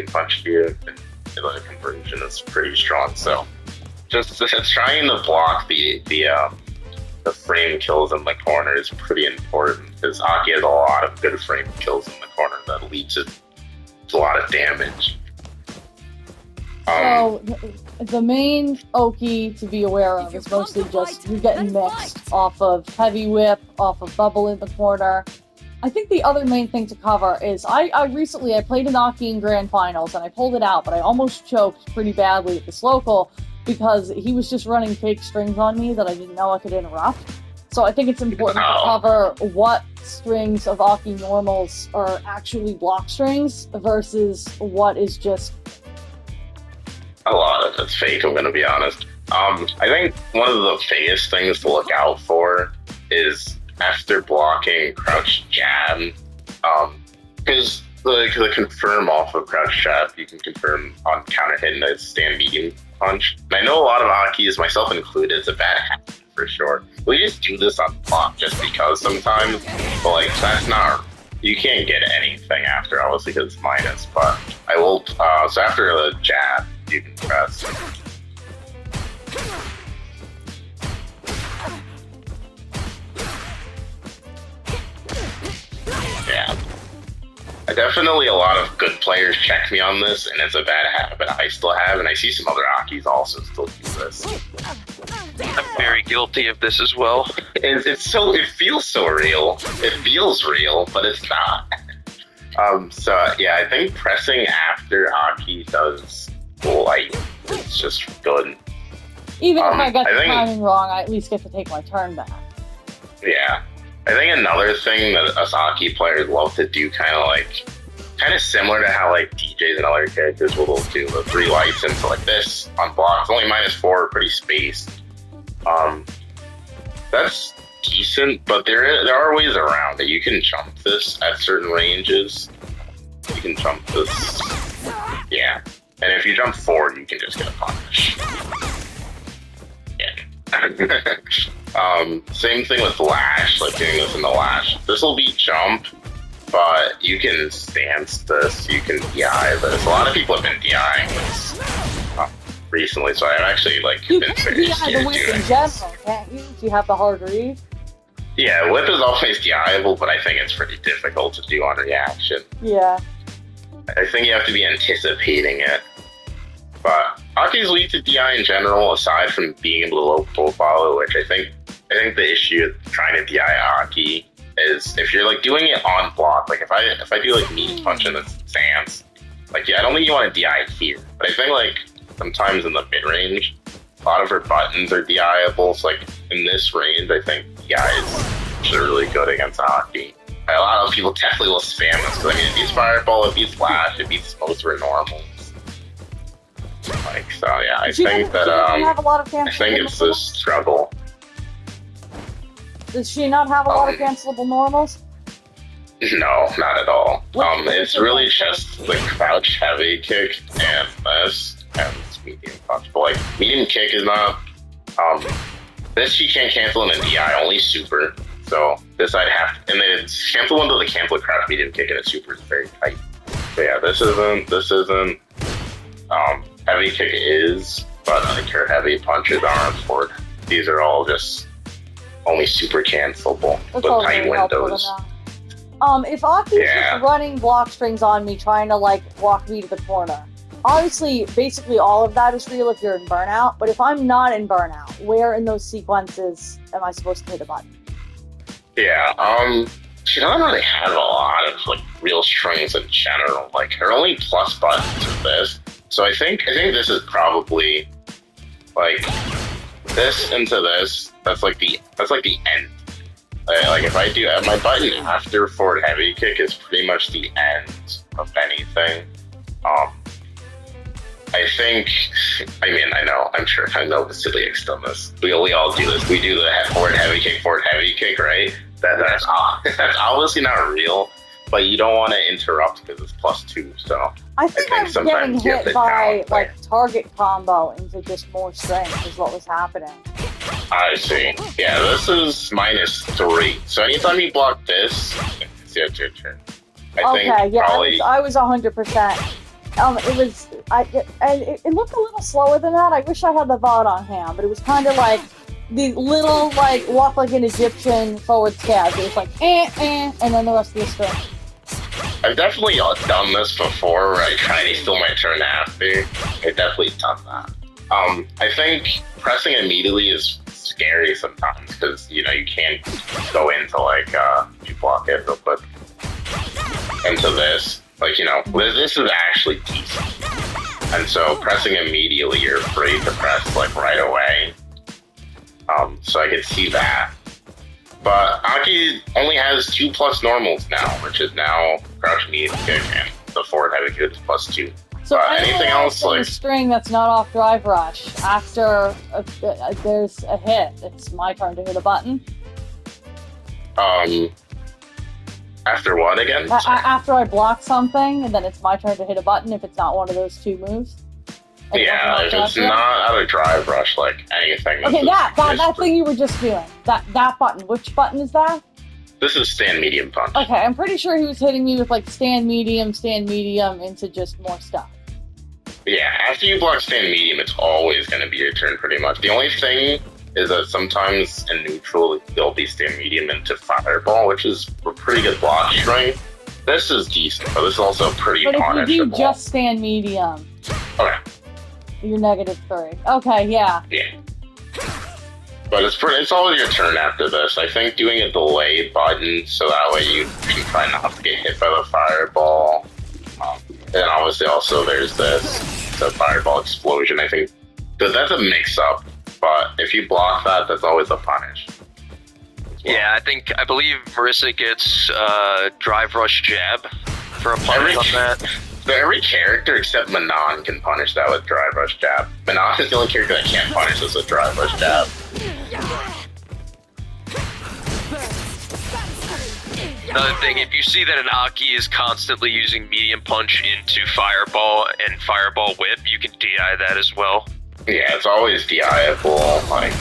punch here, then the conversion is pretty strong. So just trying to block the frame kills in the corner is pretty important because Aki has a lot of good frame kills in the corner that leads to a lot of damage. So the main Oki to be aware of is mostly just you getting mixed off of heavy whip, off of bubble in the corner. I think the other main thing to cover is I recently played an Aki in Grand Finals and I pulled it out, but I almost choked pretty badly at this local because he was just running fake strings on me that I didn't know I could interrupt. So I think it's important to cover what strings of Aki normals are actually block strings versus what is just... A lot of it's fake, I'm going to be honest. I think one of the biggest things to look out for is after blocking crouch jab, because the confirm off of crouch jab, you can confirm on counter hit and a stand medium punch. And I know a lot of Akis, myself included, it's a bad habit for sure. We just do this on block just because sometimes, but like that's not. You can't get anything after, obviously, because it's minus. But I will. So after the jab, you can press. Yeah. Definitely a lot of good players check me on this, and it's a bad habit I still have, and I see some other Akis also still do this. I'm very guilty of this as well. It feels so real. It feels real, but it's not. So yeah, I think pressing after Aki does light is just good. Even if I get the timing wrong, I at least get to take my turn back. Yeah. I think another thing that us Aki players love to do, kind of similar to how like DJs and other characters will do the 3 lights into like this on blocks, only -4, pretty spaced. That's decent, but there are ways around it. You can jump this at certain ranges. You can jump this, yeah. And if you jump forward, you can just get a punish. Yeah. Same thing with Lash, like doing this in the Lash. This will be jump, but you can stance this, you can DI this. A lot of people have been DIing this recently, so I've actually been very scared doing it. In general, can't you? Do you have the hard read? Yeah, whip is always DIable, but I think it's pretty difficult to do on reaction. Yeah. I think you have to be anticipating it. But Aki's lead to DI in general, aside from being able to low profile, which I think the issue with trying to DI Aki is if you're doing it on block, if I do meat punch in the stance, I don't think you want to DI here. But I think sometimes in the mid range, a lot of her buttons are DIable. So in this range, I think DI is really good against Aki. A lot of people definitely will spam this because it beats Fireball, it beats Lash, it beats most of her normals. So yeah, I think that I think it's this struggle. Does she not have a lot of cancelable normals? No, not at all. It's really just the crouch heavy kick and this and medium punch. But medium kick is not. This she can't cancel in a DI, only super. So this I'd have to, and then it's cancel into the cancel crouch medium kick, and its super is very tight. So yeah, this isn't. Heavy kick is, but her heavy punches aren't for. These are all just only super cancelable with tight windows. If Aki's just running block strings on me, trying to walk me to the corner, obviously, basically all of that is real if you're in burnout, but if I'm not in burnout, where in those sequences am I supposed to hit a button? Yeah, she doesn't really have a lot of like real strings in general. Like her only plus buttons is this. So I think this is probably like this into this. That's like the end. Like if I do my button after forward heavy kick is pretty much the end of anything. I know Vasiliek's done this. We all do this. We do the forward heavy kick, right? That's obviously not real, but you don't want to interrupt because it's +2. So I think I'm getting hit by like target combo into just more strength is what was happening. I see. Yeah, this is -3. So anytime you block this, it's your turn. I was 100%. It looked a little slower than that. I wish I had the VOD on hand, but it was kind of like the little, like, walk like an Egyptian forward scab. It was like, and then the rest of the string. I've definitely done this before where I try to steal my turn after. I've definitely done that. I think pressing immediately is scary sometimes because, you can't go into, like, you block it real quick. Into this. Like, this is actually decent. And so pressing immediately, you're afraid to press, like, right away. So I could see that. But Aki only has 2+ normals now, which is now crouch medium kick and the forward heavy kick is +2. So anything else like string that's not off drive rush, after there's a hit, it's my turn to hit a button? After what again? After I block something, and then it's my turn to hit a button if it's not one of those 2 moves. Yeah, if it's not out of drive rush, like anything. Okay, that thing you were just doing. That button. Which button is that? This is stand medium punch. Okay, I'm pretty sure he was hitting me with like stand medium into just more stuff. Yeah, after you block stand medium, it's always going to be your turn pretty much. The only thing is that sometimes in neutral, they'll be stand medium into fireball, which is a pretty good block strength. This is decent, but this is also pretty punishable. But if you do just stand medium, okay, you're -3. Okay, yeah. Yeah. But it's always your turn after this. I think doing a delay button so that way you can try not to get hit by the fireball. And obviously also there's the fireball explosion. I think that's a mix-up. But if you block that, that's always a punish. Yeah, I believe Marisa gets drive rush jab for a punish on that. So every character except Manon can punish that with drive rush jab. Manon is the only character that can't punish this with drive rush jab. Another thing, if you see that an Aki is constantly using medium punch into fireball and fireball whip, you can DI that as well. Yeah, it's always DI-able, like...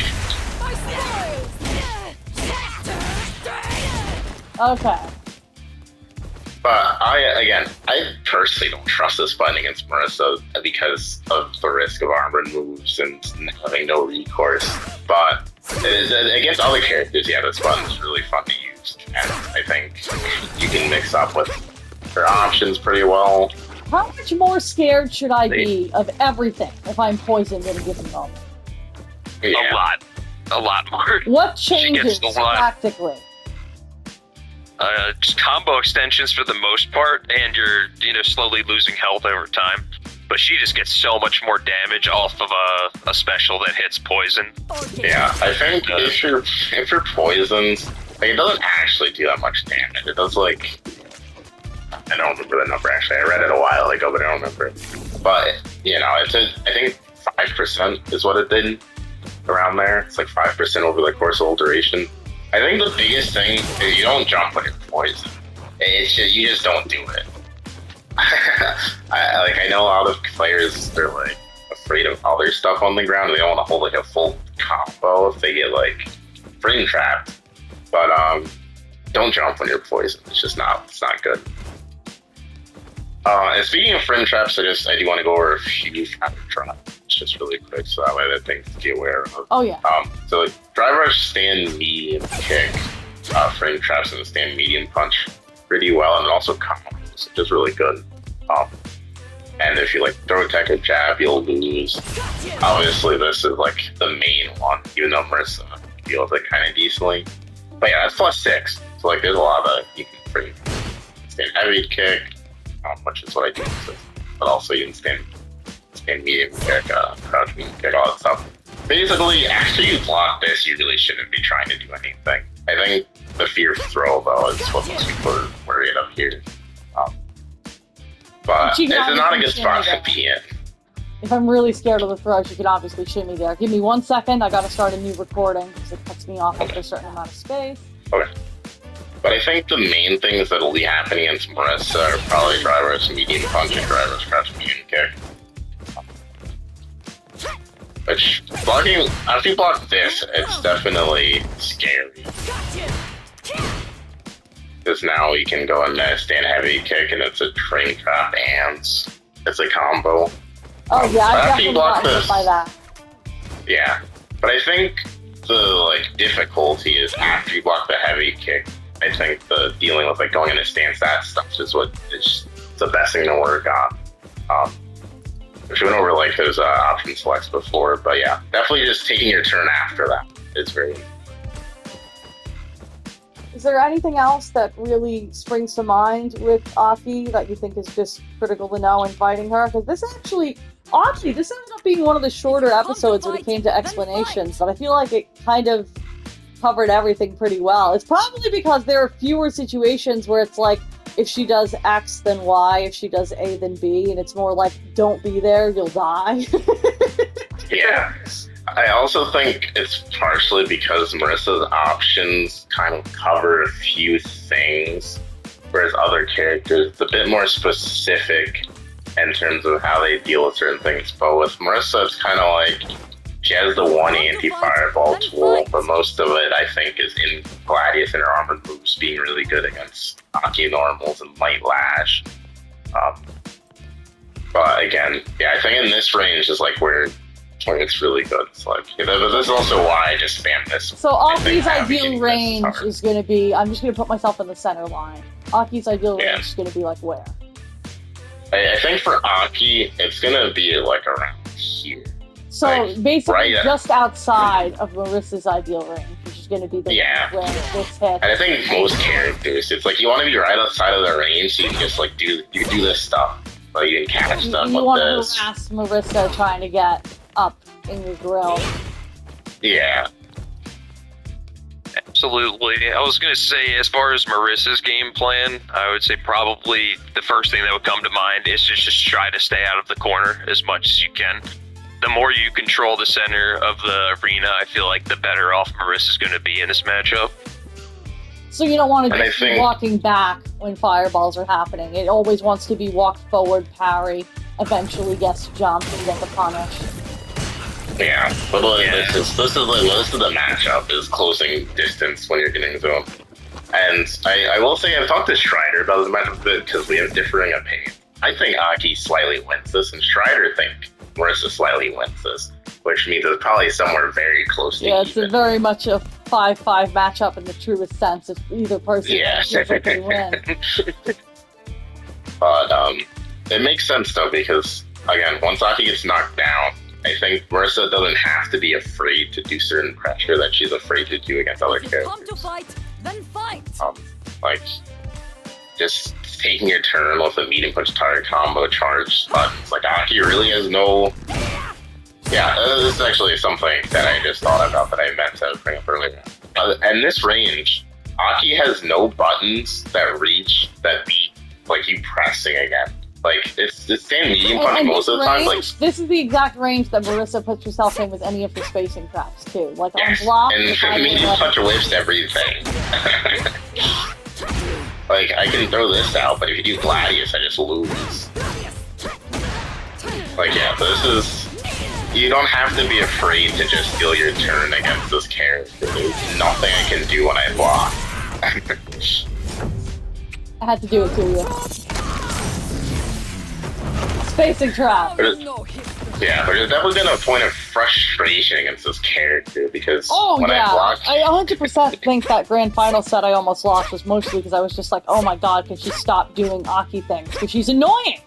Okay. But I personally don't trust this button against Marisa because of the risk of armor moves and having no recourse. But against other characters, yeah, this button's really fun to use. And I think you can mix up with their options pretty well. How much more scared should I be of everything if I'm poisoned at a given moment? Yeah. A lot more. What changes practically? Just combo extensions for the most part, and you're slowly losing health over time. But she just gets so much more damage off of a special that hits poison. Yeah, I think if you're poisoned, like, it doesn't actually do that much damage. It does like, I don't remember the number actually. I read it a while ago, but I don't remember it. But I think 5% is what it did around there. It's like 5% over the course of the whole duration. I think the biggest thing is you don't jump when you're poisoned. You just don't do it. I know a lot of players, they're like afraid of other stuff on the ground. They don't want to hold like a full combo if they get like frame trapped. But don't jump when you're poisoned. It's not good. And speaking of frame traps, I do want to go over a few frame traps just really quick, so that way the things to be aware of. Oh yeah. So drive rush, stand medium kick, frame traps, and the stand medium punch pretty well, and also combos, which is really good. And if you like throw attack or jab, you'll lose. Obviously, this is like the main one, even though Marisa deals it kind of decently. But yeah, that's +6. So like, there's a lot of you can free stand heavy kick, which is what I do, but also you can stand medium kick, crouch medium kick, all that stuff. Basically, after you block this, you really shouldn't be trying to do anything. I think the fear throw, though, is what most people are worried of here. But it's not a good spot to be in. If I'm really scared of the throw, you can obviously shimmy there. Give me 1 second, I gotta start a new recording, because it cuts me off after a certain amount of space. Okay. But I think the main things that will be happening against Marisa are probably drivers, medium punch, and drivers, crouch, medium kick. Which, blocking, after you block this, it's definitely scary. Because now you can go in there, stand heavy kick, and it's a frame trap, and it's a combo. Oh yeah, I definitely block got hit by that. Yeah, but I think the difficulty is after you block the heavy kick. I think the dealing with going into stance, that stuff is what is the best thing to work on. Which we went over those option selects before, but yeah, definitely just taking your turn after that is very. Is there anything else that really springs to mind with Aki that you think is just critical to know in fighting her? Because this ended up being one of the shorter episodes when it came to explanations, but I feel like it kind of covered everything pretty well. It's probably because there are fewer situations where it's like, if she does X, then Y, if she does A, then B, and it's more like, don't be there, you'll die. Yeah. I also think it's partially because Marisa's options kind of cover a few things, whereas other characters, it's a bit more specific in terms of how they deal with certain things. But with Marisa, it's kind of like, she has the one anti-fireball tool, but most of it, I think, is in Gladius and her armored moves being really good against Aki normals and light Lash. But again, yeah, I think in this range is where it's really good. It's this is also why I just spam this. So Aki's ideal range is going to be, I'm just going to put myself in the center line. Aki's ideal range is going to be where? I think for Aki, it's going to be around here. So basically just outside of Marisa's ideal range, which is going to be the where this hits. And I think most characters, it's you want to be right outside of the range so you can just do this stuff. You can catch them with this. You want to harass Marisa trying to get up in your grill. Yeah. Absolutely. I was going to say, as far as Marisa's game plan, I would say probably the first thing that would come to mind is just try to stay out of the corner as much as you can. The more you control the center of the arena, I feel like the better off Marisa's going to be in this matchup. So you don't want to just be walking back when fireballs are happening. It always wants to be walk forward, parry, eventually gets jumped and get the punish. Yeah, but this is the matchup, is closing distance when you're getting zone. And I will say, I've talked to Strider about this matchup a bit because we have differing opinions. I think Aki slightly wins this, and Strider think Marisa slightly wins this, which means it's probably somewhere very close to even. It's very much a 5-5 matchup in the truest sense. If either person feels like they win. But it makes sense though, because again, once Aki gets knocked down, I think Marisa doesn't have to be afraid to do certain pressure that she's afraid to do against other characters. Come to fight, then fight. Just taking your turn with a medium punch target combo charge buttons. Aki really has no. Yeah, this is actually something that I just thought about that I meant to bring up earlier. In this range, Aki has no buttons that reach that beat you pressing again. It's stand medium punch most of the time. This is the exact range that Marisa puts herself in with any of the spacing traps too. On block, and medium punch whips everything. I can throw this out, but if you do Gladius, I just lose. This is. You don't have to be afraid to just steal your turn against this character. There's nothing I can do when I block. I had to do it to you. Spacing trap. There's definitely been a point of frustration against this character because when I blocked... I 100% think that grand final set I almost lost was mostly because I was just oh my god, can she stop doing Aki things? Because she's annoying!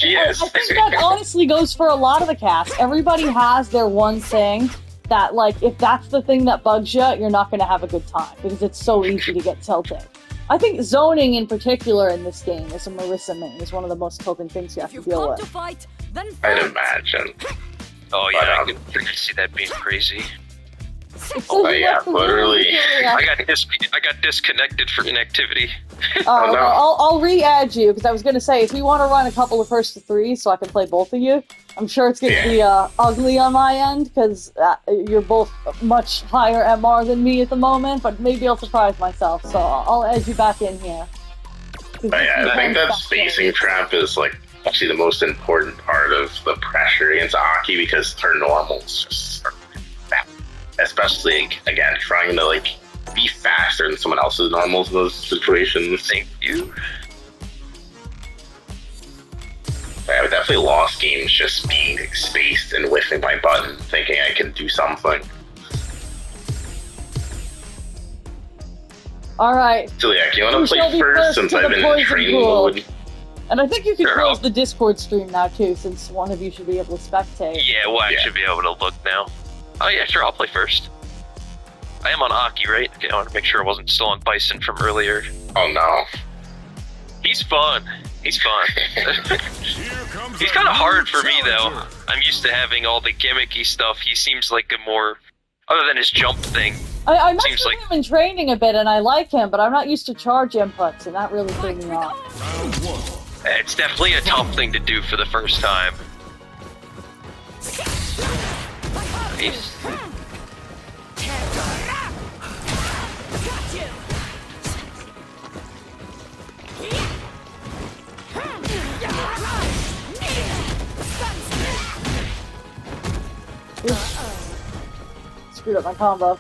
She is. I think that honestly goes for a lot of the cast. Everybody has their one thing that, like, if that's the thing that bugs you, you're not going to have a good time because it's so easy to get tilted. I think zoning in particular in this game, as a Marisa main, is one of the most token things you have If to you've deal come with. to fight, then I'd fight. imagine. Oh yeah, But, I can see that being crazy. Oh, yeah, literally. I got disconnected for inactivity. Alright, no. well, I'll re-add you, because I was going to say, if you want to run a couple of first to three so I can play both of you, I'm sure it's going to be ugly on my end, because you're both much higher MR than me at the moment, but maybe I'll surprise myself, so I'll add you back in here. Yeah, I think that spacing trap is like actually the most important part of the pressure against Aki because her normals just are bad. Especially again trying to like be faster than someone else's normals in those situations. Thank you. I definitely lost games just being spaced and whiffing my button, thinking I can do something. Alright, Vasiliek, you want Who to shall play be first first since to I've the been in poison training pool? mode? and I think you can Sure, close I'll- the Discord stream now too, since one of you should be able to spectate. Yeah, we'll Yeah. actually be able to look now. Oh yeah, sure, I'll play first. I am on Aki, right? Okay, I want to make sure I wasn't still on Bison from earlier. Oh no. He's fun. He's fun. He's kind of hard for me though. I'm used to having all the gimmicky stuff. He seems like a more, other than his jump thing. I messed Seems with like- him in training a bit, and I like him, but I'm not used to charge inputs, and that really threw me off. It's definitely a tough thing to do for the first time. Nice. Screwed up my combo.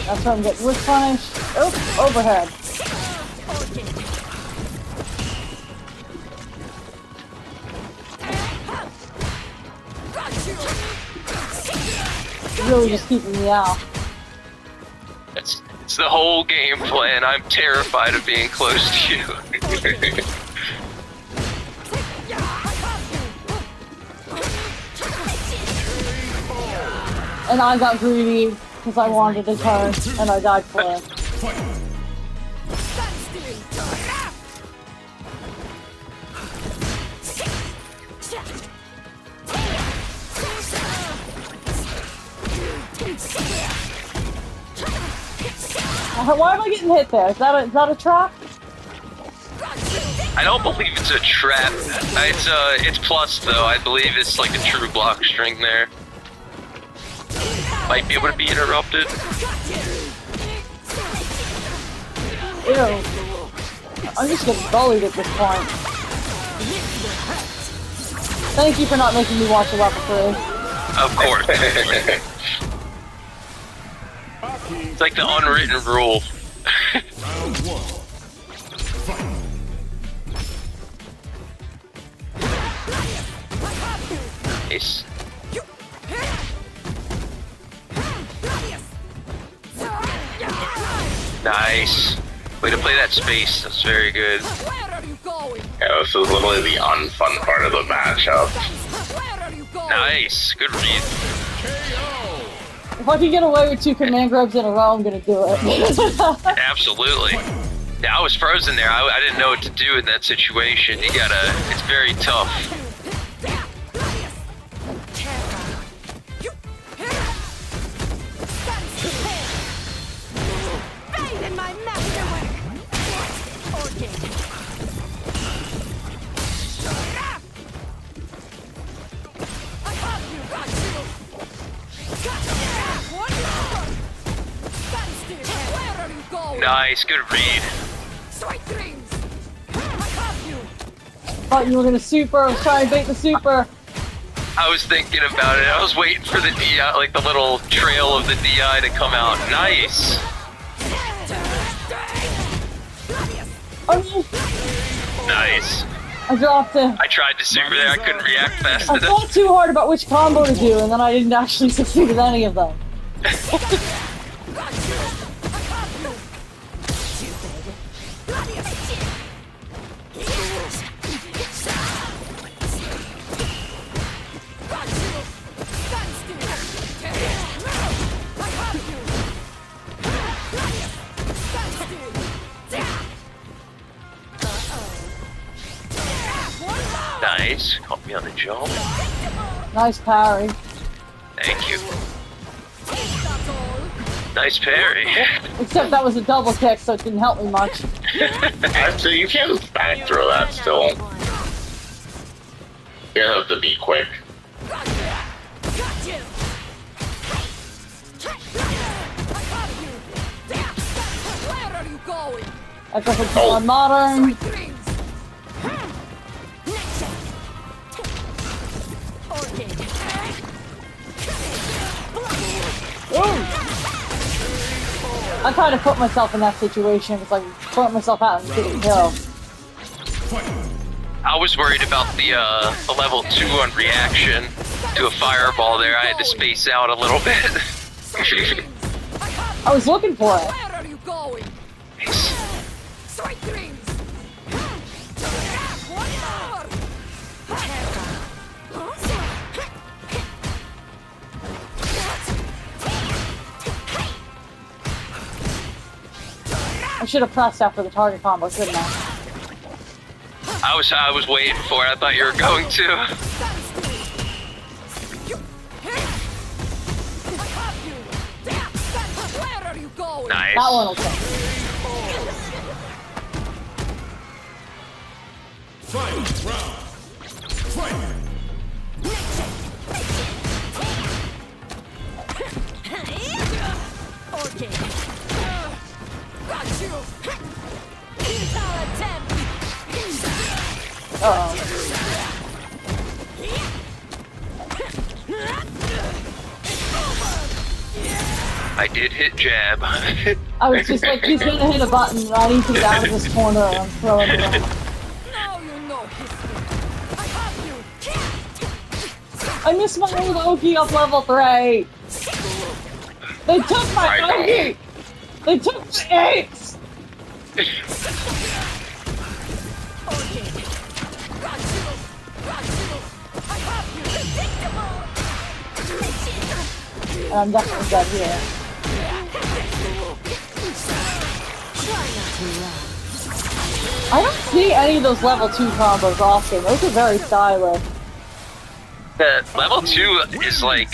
That's why I'm getting whip punished. Oh, overhead. Really just keeping me out. It's the whole game plan. I'm terrified of being close to you. And I got greedy because I wanted to turn, and I died for it. Why am I getting hit there? Is that a trap? I don't believe it's a trap. It's plus though. I believe it's like a true block string there. Might be able to be interrupted. Ew. I'm just getting bullied at this point. Thank you for not making me watch a level 3. Of course. It's like the unwritten rule. Nice. Nice. Way to play that space. That's very good. Where are you going? Yeah, this is literally the unfun part of the matchup. Where are you going? Nice. Good read. If I can get away with 2 command grabs in a row, I'm gonna do it. Absolutely. Yeah, I was frozen there. I didn't know what to do in that situation. It's very tough. Fade in my masterwork. I have you, Where are you going? Nice. Good read. Sweet dreams. I have you. Thought you were gonna super. I was trying to bait the super. I was thinking about it. I was waiting for the DI, like the little trail of the DI to come out. Nice. Oh, Nice. I dropped it. I tried to super there, I couldn't react fast I enough. thought too hard about which combo to do, and then I didn't actually succeed with any of them. Nice, caught me on the jump. Nice parry. Thank you. Nice parry. Except that was a double kick, so it didn't help me much. Actually, you can't back throw that still. You have to be quick. Where are you going? I go for on modern. I kind of put myself in that situation. It's like putting myself out and getting killed. I was worried about the level 2 on reaction to a fireball there. I had to space out a little bit. I was looking for it. Where are you going? Nice. Sweet dreams. One more. I should have pressed after the target combo, shouldn't I? I was waiting for it. I thought you were going to. Where are you going? Nice. That one will take. Fight round. Fight. Got you. Futile attempt. Uh-oh. I did hit jab. I was just like, he's gonna hit a button, and I need to get out of this corner, and I'm throwing it around. Now you know history. I have you. I missed my old Oki up level 3! They took my Oki! They took my ace! And I'm definitely dead here. I don't see any of those level 2 combos often. Those are very stylish. The level 2 is like,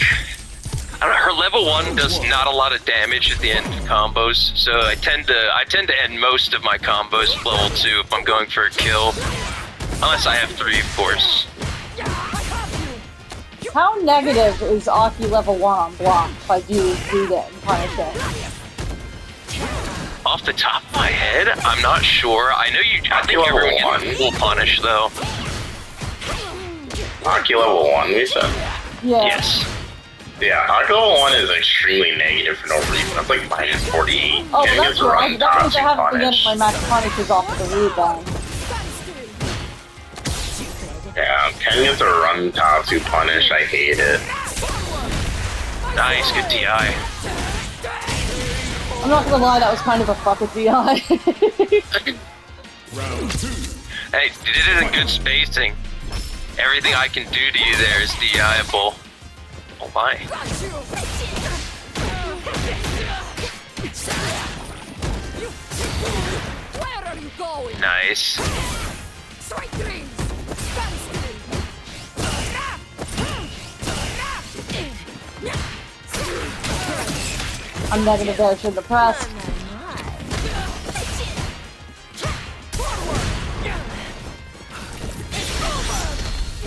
I don't know, her level 1 does not a lot of damage at the end of combos, so I tend to end most of my combos with level 2 if I'm going for a kill. Unless I have 3, of course. How negative is Aki level 1 on block if I do beat it and punish it? Off the top of my head, I'm not sure. I think level everyone one. gets full punish though. Aki level 1, we said. Yeah. Yes. Yeah, Aki level 1 is extremely negative for no reason. That's like minus 48. Oh, Can't that's get to right. run That means I top haven't been punish. getting my max punishes off of the rebound. Yeah, Ken gets a run top to punish. I hate it. Nice, good DI. I'm not gonna lie, that was kind of a fuck with DI. Round 2. Hey, you did it in good spacing. Everything I can do to you there is DI-able. Oh my. Where are you going? Nice. Sweet dreams. I'm negative there, shouldn't have pressed.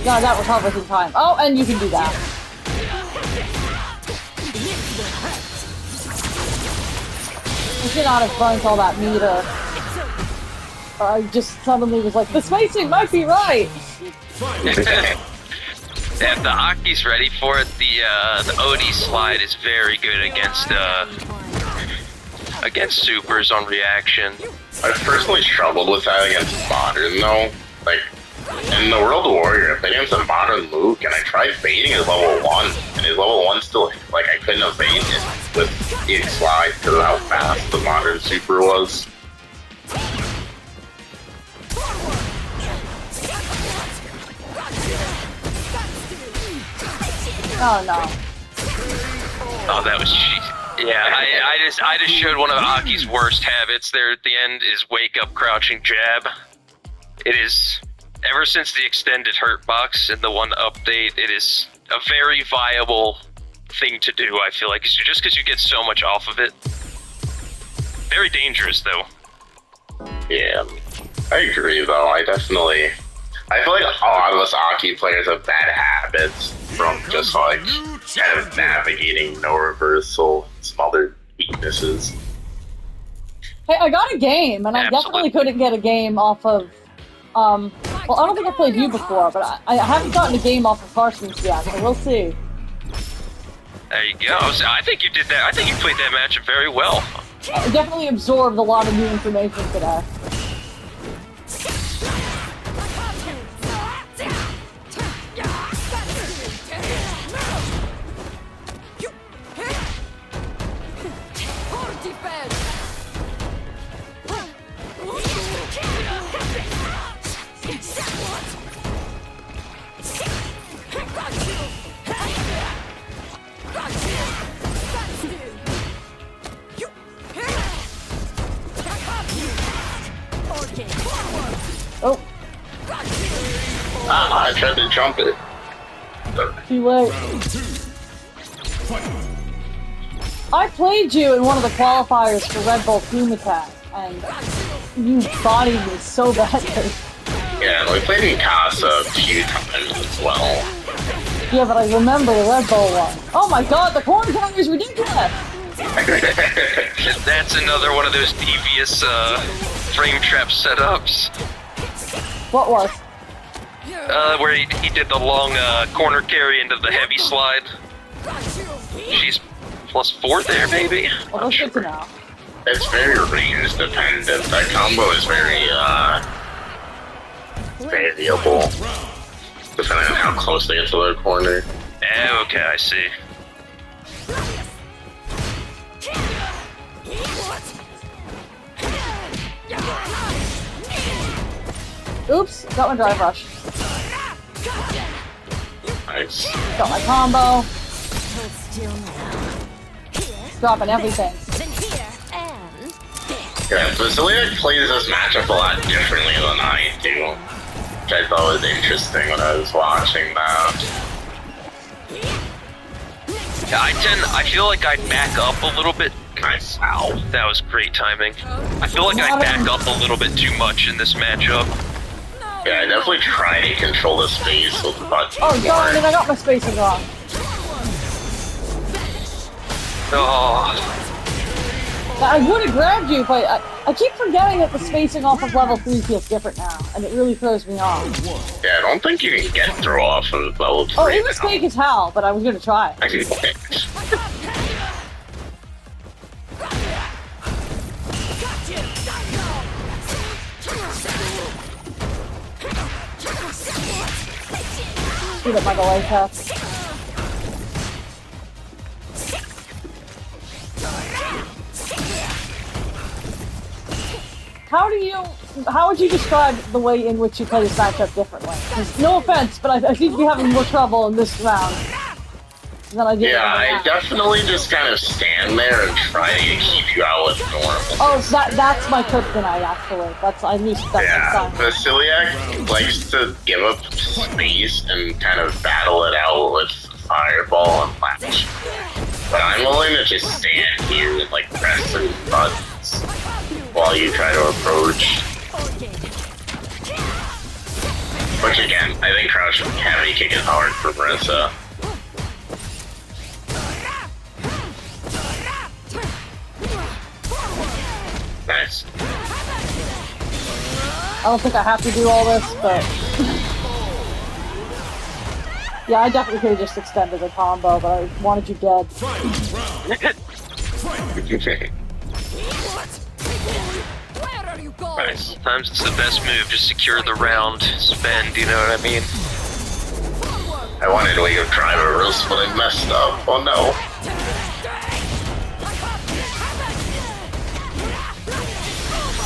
God, that recovers in time. Oh, and you can do that. I should not have burnt all that meter. Or I just suddenly was like, the spacing might be right! Yeah, if the Aki's ready for it, the OD slide is very good against supers on reaction. I've personally struggled with that against modern though. Like, in the World Warrior, I played against a modern Luke, and I tried baiting his level 1, and his level 1 still, like, I couldn't evade it with the slide because of how fast the modern super was. Oh no. Oh, that was cheap. Yeah, I just showed one of Aki's worst habits there at the end is wake up crouching jab. It is, ever since the extended hurt box in the one update, it is a very viable thing to do, I feel like. It's just because you get so much off of it. Very dangerous, though. Yeah, I agree, though. I feel like a lot of us Aki players have bad habits from just, like, kind of navigating no reversal and some other weaknesses. Hey, I got a game, and I definitely couldn't get a game off of, well, I don't think I played you before, but I haven't gotten a game off of Kharsonist yet, so we'll see. There you go. I think you did that. I think you played that matchup very well. I definitely absorbed a lot of new information today. Oh. Ah, I tried to jump it. Too late. I played you in one of the qualifiers for Red Bull Team Attack, and you bodied me so badly. Yeah, we played in Casa a few times as well. Yeah, but I remember the Red Bull one. Oh my god, the corn counter is ridiculous! That's another one of those devious frame trap setups. What was? Where he did the long corner carry into the heavy slide. She's +4 there, maybe? Well, that's good to know. It's very range dependent. That combo is very variable, depending on how close they get to their corner. Okay, I see. Oops, got my drive rush. Nice. Got my combo. Hold still now. Dropping everything. Then here and Yeah, Vasiliek plays this matchup a lot differently than I do, which I thought was interesting when I was watching that. Yeah, I feel like I back up a little bit. Nice. Wow, that was great timing. I feel like I back up a little bit too much in this matchup. Yeah, I definitely try to control the space with the button. Oh darn it, I got my spacing wrong. Oh, I would have grabbed you, but I keep forgetting that the spacing off of level 3 feels different now, and it really throws me off. Yeah, I don't think you can get throw off of level 3 Oh, it was fake as hell, but I was gonna try. I can fix. Shoot up my Wakeup. How would you describe the way in which you play this matchup differently? 'Cause no offense, but I seem to be having more trouble in this round than I did. Yeah, I definitely just kind of stand there and try to keep you out with normal. Oh, that's my kryptonite actually. That's at least that's Yeah, my sign. Vasiliek likes to give up space and kind of battle it out with Fireball and Lash. But I'm willing to just stand here and like press certain buttons while you try to approach. Which again, I think crouch heavy kick is hard for Marisa. Nice. I don't think I have to do all this, but yeah, I definitely could have just extended the combo, but I wanted you dead. Fight round. Fight. Okay. are you going? Nice. Sometimes it's the best move, just secure the round, spend, you know what I mean? I wanted to Wakeup try reverse, but I messed up. Oh no.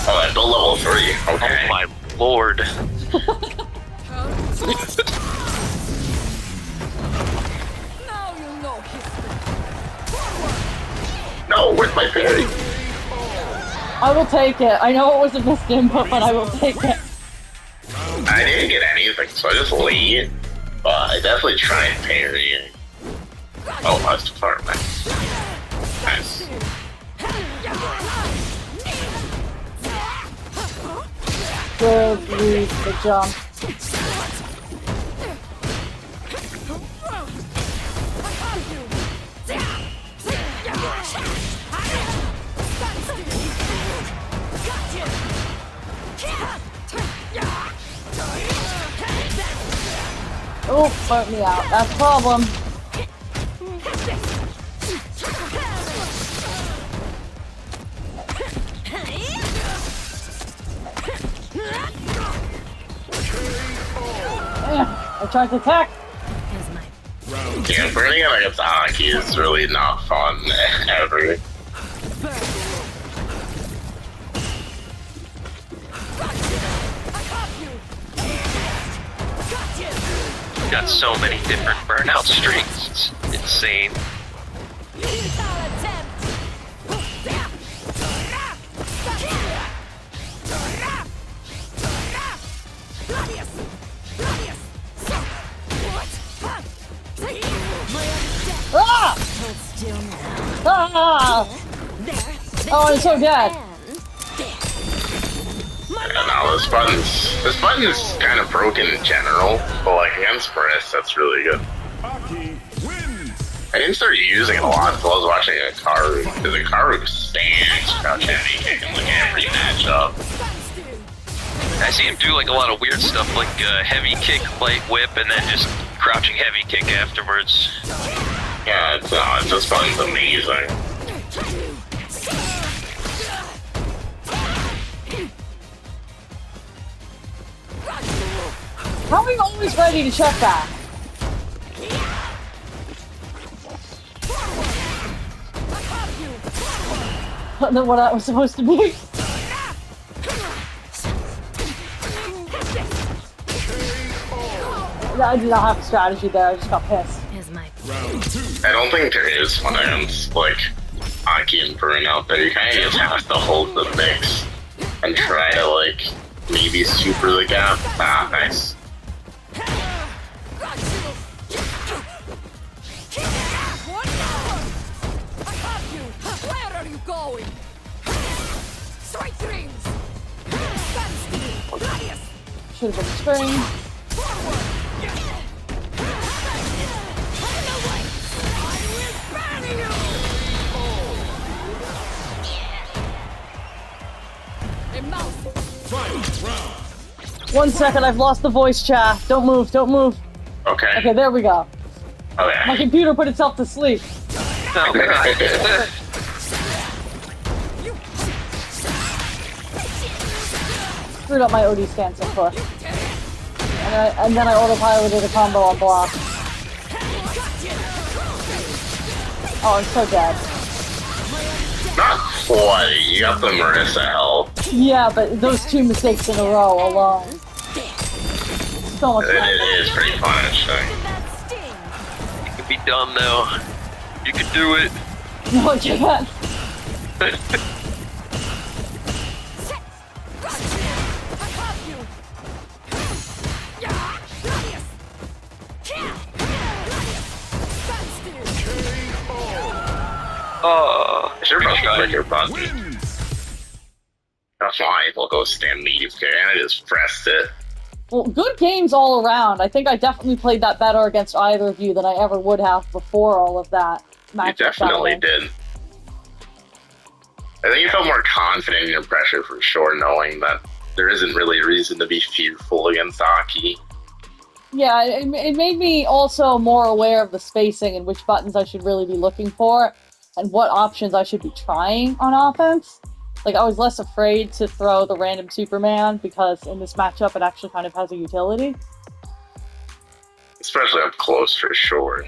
Oh, that's still level 3. Okay. Oh my lord. Now you know history. No, where's my parry? I will take it. I know it was a missed input, but I will take it. I didn't get anything, so I just lead. But I definitely tried parrying. Oh, that's too far. Nice. Nice. Good read, the jump. Oh, burnt me out. That's a problem. I tried to attack. Yeah, burning him against Aki is really not fun ever. Got so many different burnout streaks. It's insane. Ah! Hold still now. Ah! Oh, I'm so dead. No, this button's kind of broken in general, but like against Marisa, that's really good. Aki wins. I didn't start using it a lot until I was watching Hikaru, because Hikaru stands crouch heavy kick in like every matchup. I see him do like a lot of weird stuff, like heavy kick, light whip, and then just crouching heavy kick afterwards. Yeah, this button's amazing. How are you always ready to check back? I don't know what that was supposed to be. I did not have a strategy there, I just got pissed. Here's my Round 2. I don't think there is one against like Aki and Burn out there. You kind of just have to hold the mix and try to like maybe super the gap. Ah, nice. Where are you going? Straight dreams. Gladius. Should have been spring. Final round. 1 second, I've lost the voice chat. Don't move, don't move. Okay. Okay, there we go. My Okay. computer put itself to sleep. Oh god. Screwed up my OD scan so far. And then I autopiloted a combo on block. Oh, I'm so dead. Not quite. You got the Marisa help. Yeah, but those 2 mistakes in a row alone. So much fun. It is pretty punishing. You could be done though. You could do it. No, I can't. Oh, I should probably click your button. Wins. That's why we'll go stand Meaty Jab, and I just pressed it. Well, good games all around. I think I definitely played that better against either of you than I ever would have before all of that. You matchup definitely battling. did. I think you felt more confident in your pressure for sure, knowing that there isn't really a reason to be fearful against Aki. Yeah, it made me also more aware of the spacing and which buttons I should really be looking for and what options I should be trying on offense. Like, I was less afraid to throw the random Superman because in this matchup it actually kind of has a utility. Especially up close for sure.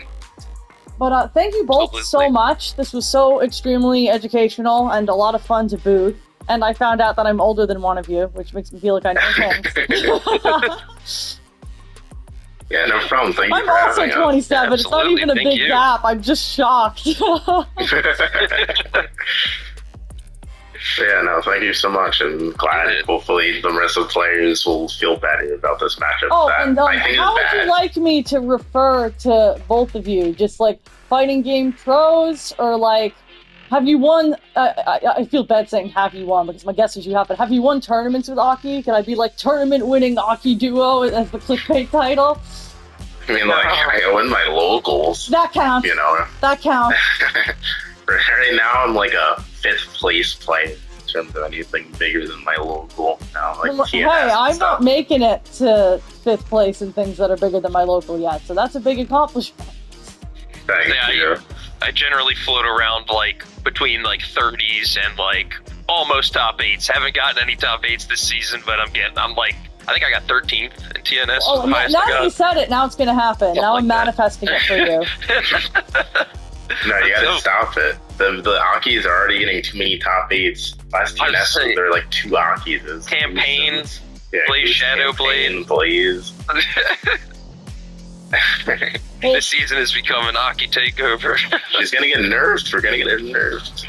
But thank you both so much. This was so extremely educational and a lot of fun to boot. And I found out that I'm older than one of you, which makes me feel like I know things. Yeah, no problem. Thank you I'm for also having 27. It's not even a Thank big you. gap. I'm just shocked. us. Yeah, no, thank you so much. And glad hopefully the rest of the players will feel better about this matchup. Oh, that and I think how is would bad. you like me to refer to both of you? Just like fighting game pros, or like, have you won? I feel bad saying have you won because my guess is you have, but have you won tournaments with Aki? Can I be like tournament winning Aki duo as the clickbait title? I mean, like, I win my locals, That counts. you know. That counts. Right now, I'm like a 5th place player in terms of anything bigger than my local. Now, like, Well, TNS hey, and I'm stuff. not making it to 5th place in things that are bigger than my local yet, so that's a big accomplishment. Thank Yeah, you. I generally float around like between like 30s and like almost top 8s. Haven't gotten any top 8s this season, but I'm like, I think I got 13th in TNS. Oh, the highest now I that got. you said it, now it's gonna happen. Something Now like I'm that. manifesting it for you. No, you gotta So- stop it. The Akis are already getting too many top 8s. Last I was TNS, saying- there are like 2 Akis. Campaign, Yeah, Blaze Goose Shadow Campaign, Blade. Blaze. This season has become an Aki takeover. She's gonna get nerfed. We're gonna get her nerfed.